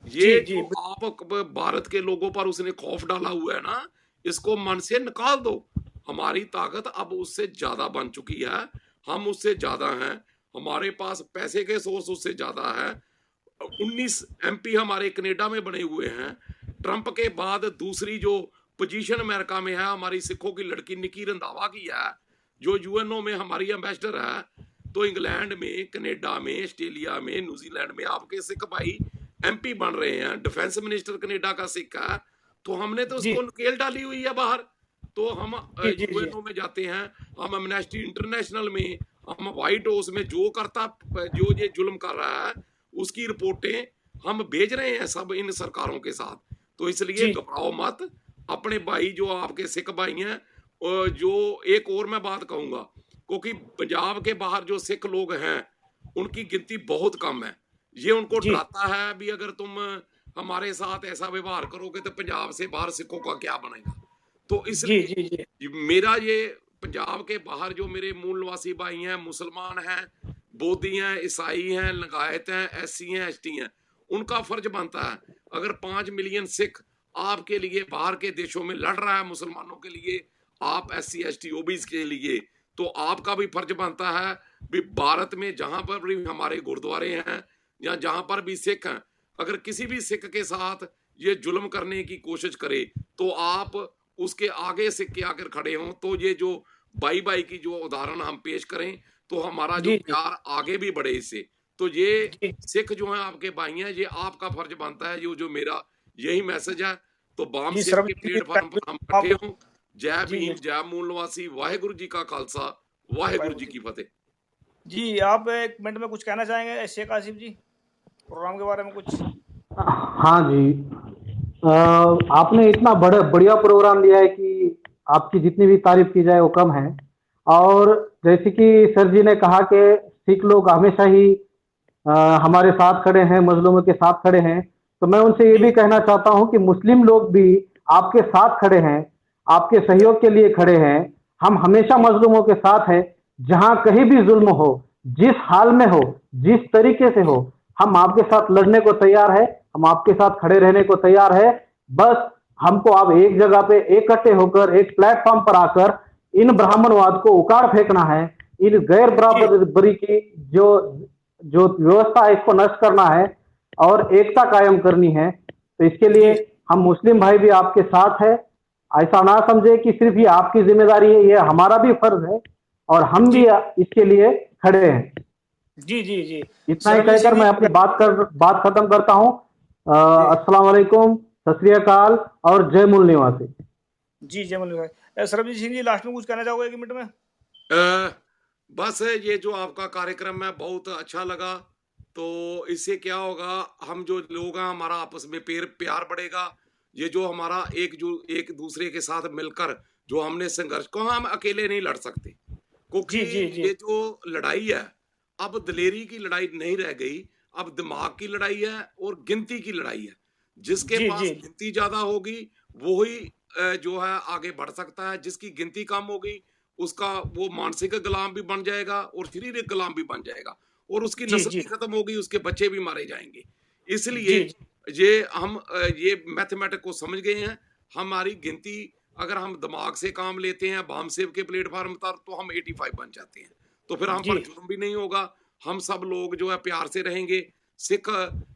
जी ये जी जो आप भारत के लोगों पर उसने खौफ डाला हुआ है ना, इसको मन से निकाल दो। हमारी ताकत अब उससे ज्यादा बन चुकी है, हम उससे ज्यादा हैं, हमारे पास पैसे के सोर्स उससे ज्यादा है। 19 एमपी हमारे कनाडा में बने हुए हैं। ट्रंप के बाद दूसरी जो पोजीशन अमेरिका में है, हमारी सिखों की लड़की निकी रंधावा की है, जो यूएनओ में हमारी एम्बेसडर है। तो इंग्लैंड में, कनाडा में, ऑस्ट्रेलिया में, न्यूजीलैंड में आपके सिख भाई एमपी बन रहे हैं। डिफेंस मिनिस्टर कनाडा का सिख है, तो हमने तो जी उसको नकेल डाली हुई है बाहर। तो हम जी जी जी यूएनओ में जाते हैं, हम एमनेस्टी इंटरनेशनल में, हम व्हाइट हाउस में जो करता, जो ये जुल्म कर रहा है उसकी रिपोर्टें हम भेज रहे हैं सब इन सरकारों के साथ। तो इसलिए जी घबराओ मत, अपने भाई जो आपके सिख भाई हैं। और जो एक और मैं बात कहूंगा, क्योंकि पंजाब के बाहर जो सिख लोग हैं उनकी गिनती बहुत कम है। ये उनको जी डराता है भी अगर तुम हमारे साथ ऐसा व्यवहार करोगे तो पंजाब से बाहर सिखों का क्या बनेगा। तो जी इसलिए जी जी मेरा ये पंजाब के बाहर जो मेरे मूल निवासी भाई हैं, मुसलमान हैं, बोधी हैं, ईसाई हैं, लिंगायत हैं, एससी हैं, एसटी हैं, उनका फर्ज बनता है। अगर 5 मिलियन सिख आपके लिए बाहर के देशों में लड़ रहा है मुसलमानों के लिए, आप एससी एसटी ओबीसी के लिए, तो आपका भी फर्ज बनता है भी भारत में जहां पर भी हमारे गुरुद्वारे हैं या जहां पर भी सिख हैं, अगर किसी भी सिख के साथ ये जुल्म करने की कोशिश करे तो आप उसके आगे सिख के आकर खड़े हों। तो ये जो भाई भाई की जो उदाहरण हम पेश करें, तो हमारा जो जी जी प्यार आगे भी बढ़े इससे। तो ये जी सिख जो है आपके भाई हैं, ये आपका फर्ज बनता है, जो मेरा यही मैसेज है। तो बाम जी सेव के सरबजीत जी प्लेटफॉर्म थैंक यू पर हम आप। इकट्ठे हों। जय जी भीम, जी जय मूल निवासी, वाहेगुरु जी का खालसा, वाहेगुरु वाहेगुरु जी जी की फतेह। जी आप 1 मिनट में कुछ कहना चाहेंगे शेख आसिफ जी, प्रोग्राम के बारे में कुछ? हाँ जी। आपने इतना बड़ा बढ़िया प्रोग्राम दिया है कि आपकी जितनी भी तारीफ की जाए वो कम है। और जैसे कि सर जी ने कहा कि सिख लोग हमेशा ही अ, हमारे साथ खड़े हैं, मजलूमों के साथ खड़े हैं, तो मैं उनसे ये जी भी कहना चाहता हूं कि मुस्लिम लोग भी आपके साथ खड़े हैं, आपके सहयोग के लिए खड़े हैं। हम हमेशा जी मजलूमों के साथ हैं, जहां कहीं भी जुल्म हो, जिस हाल में हो, जिस तरीके से हो, हम आपके साथ लड़ने को तैयार है, हम आपके साथ खड़े रहने को तैयार है। बस हमको अब एक जगह पे इकट्ठे होकर एक प्लेटफॉर्म पर आकर इन ब्राह्मणवाद को उखाड़ फेंकना है, इन गैर जी बराबरी की जो जो व्यवस्था है इसको नष्ट करना है और एकता कायम करनी है। तो इसके लिए जी हम मुस्लिम भाई भी आपके साथ है। ऐसा ना समझे कि सिर्फ ये आपकी जिम्मेदारी है, ये हमारा भी फर्ज है और हम भी जी इसके लिए खड़े हैं। जी जी जी इतना ही सरबजीत कहकर सिंह मैं जी अपनी बात खत्म करता हूँ। जी अस्सलाम वालेकुम, सत श्री अकाल और जय मूल निवासी। जी जय मल्लिक भाई। सरबजीत सिंह जी लास्ट में कुछ कहना चाहोगे 1 मिनट में? बस ये जो आपका कार्यक्रम है बहुत अच्छा लगा। तो इससे क्या होगा, हम जो लोग हैं हमारा आपस में प्यार बढ़ेगा। ये जो हमारा एक दूसरे के साथ मिलकर जो हमने संघर्ष को, हम अकेले नहीं लड़ सकते, क्योंकि जी जी जी ये जो लड़ाई है अब दिलेरी की लड़ाई नहीं रह गई, अब दिमाग की लड़ाई है और गिनती की लड़ाई है। जिसके जी पास जी गिनती ज्यादा होगी वो ही जो है आगे बढ़ सकता है। जिसकी गिनती कम होगी उसका वो मानसिक गुलाम भी बन जाएगा और शारीरिक गुलाम भी बन जाएगा, और उसकी जी नस्ल जी भी खत्म होगी, उसके बच्चे भी मारे जाएंगे। इसलिए जी ये हम ये मैथमेटिक को समझ गए हैं। हमारी गिनती अगर हम दिमाग से काम लेते हैं भामसेव के प्लेटफॉर्म पर, तो हम 85 बन जाते हैं। तो फिर हम पर जी जुर्म भी नहीं होगा, हम सब लोग जो है प्यार से रहेंगे। सिख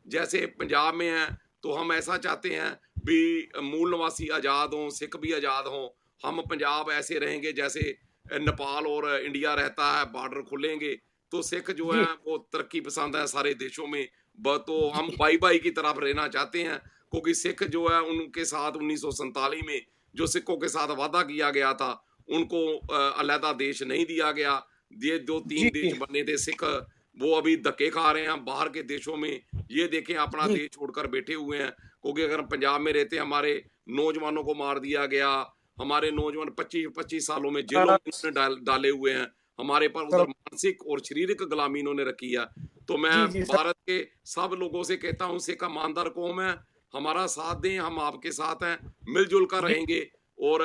जैसे पंजाब में है तो हम ऐसा चाहते हैं भी मूल निवासी आजाद हों, सिख भी आजाद हों। हम पंजाब ऐसे रहेंगे जैसे नेपाल और इंडिया रहता है, बॉर्डर खुलेंगे। तो सिख जो है जी वो तरक्की पसंद है सारे देशों में। तो हम जी भाई भाई की तरफ रहना चाहते हैं, क्योंकि सिख जो है उनके साथ 1947 में जो सिखों के साथ वादा किया गया था, उनको अलहदा देश नहीं दिया गया। ये 2-3 जी देश बने थे सिख वो अभी धक्के खा रहे हैं बाहर के देशों में। ये देखें अपना देश छोड़कर बैठे हुए हैं, क्योंकि अगर हम पंजाब में रहते हमारे नौजवानों को मार दिया गया, हमारे नौजवान 25-25 सालों में जेलों में उन्होंने डाले हुए हैं, हमारे पर उधर मानसिक और शारीरिक गुलामी इन्होंने रखी है। तो मैं भारत के सब लोगों से कहता हूँ, सिख ईमानदार कौम है, हमारा साथ दें, हम आपके साथ हैं, मिलजुल कर रहेंगे। और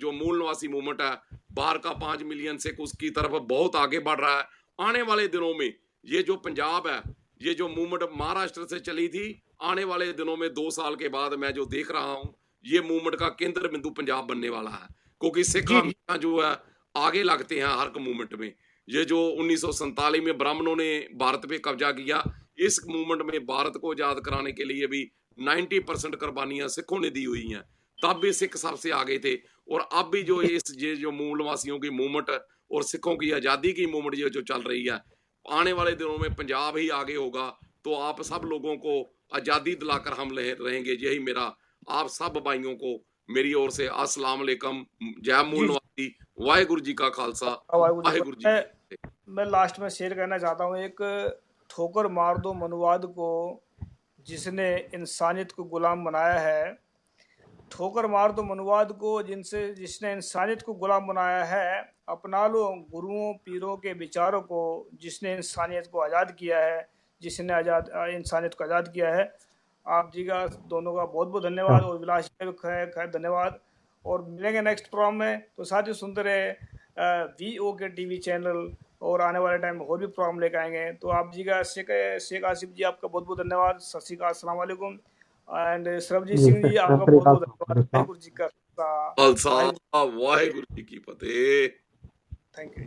जो मूल निवासी मूवमेंट है बाहर का 5 मिलियन से उसकी तरफ बहुत आगे बढ़ रहा है। आने वाले दिनों में ये जो पंजाब है, ये जो मूवमेंट महाराष्ट्र से चली थी, आने वाले दिनों में 2 साल के बाद मैं जो देख रहा हूँ, ये मूवमेंट का केंद्र बिंदु पंजाब बनने वाला है, क्योंकि सिख जो है आगे लगते हैं हर मूवमेंट में। ये जो 1947 में ब्राह्मणों ने भारत पे कब्जा किया, इस मूवमेंट में भारत को आजाद कराने के लिए भी 90% कुर्बानियां सिखों ने दी हुई हैं। तब भी सिख सबसे आगे थे, और अब भी जो ये जो मूल निवासियों की मूवमेंट और सिखों की आजादी की मूवमेंट ये जो चल रही है, आने वाले दिनों में पंजाब ही आगे होगा। तो आप सब लोगों को आजादी दिलाकर हम रहेंगे, यही मेरा आप सब भाइयों को मेरी ओर से अस्सलाम वालेकुम, जय मूल निवासी, वाहेगुरु जी का खालसा, वाहेगुरु जी। मैं लास्ट में शेयर करना चाहता हूँ, एक ठोकर मार दो मनुवाद को जिसने इंसानियत को गुलाम बनाया है, ठोकर मार दो मनुवाद को जिसने इंसानियत को गुलाम बनाया है, अपना लो गुरुओं पीरों के विचारों को जिसने इंसानियत को आज़ाद किया है, जिसने इंसानियत को आज़ाद किया है। आप जी का दोनों का बहुत बहुत धन्यवाद, और विलास खैर धन्यवाद। और मिलेंगे नेक्स्ट प्रोग्राम में। तो साथियों सुनते रहे VOK TV चैनल, और आने वाले टाइम में और भी प्रोग्राम लेकर आएंगे। तो आप जी का शेख आसिफ जी आपका बहुत बहुत धन्यवाद, सत श्री अकाल, अस्सलाम वालेकुम। एंड सरबजीत सिंह जी आपका बहुत बहुत धन्यवाद, वाहेगुरु जी का खालसा, वाहेगुरु जी की फतेह। Thank you.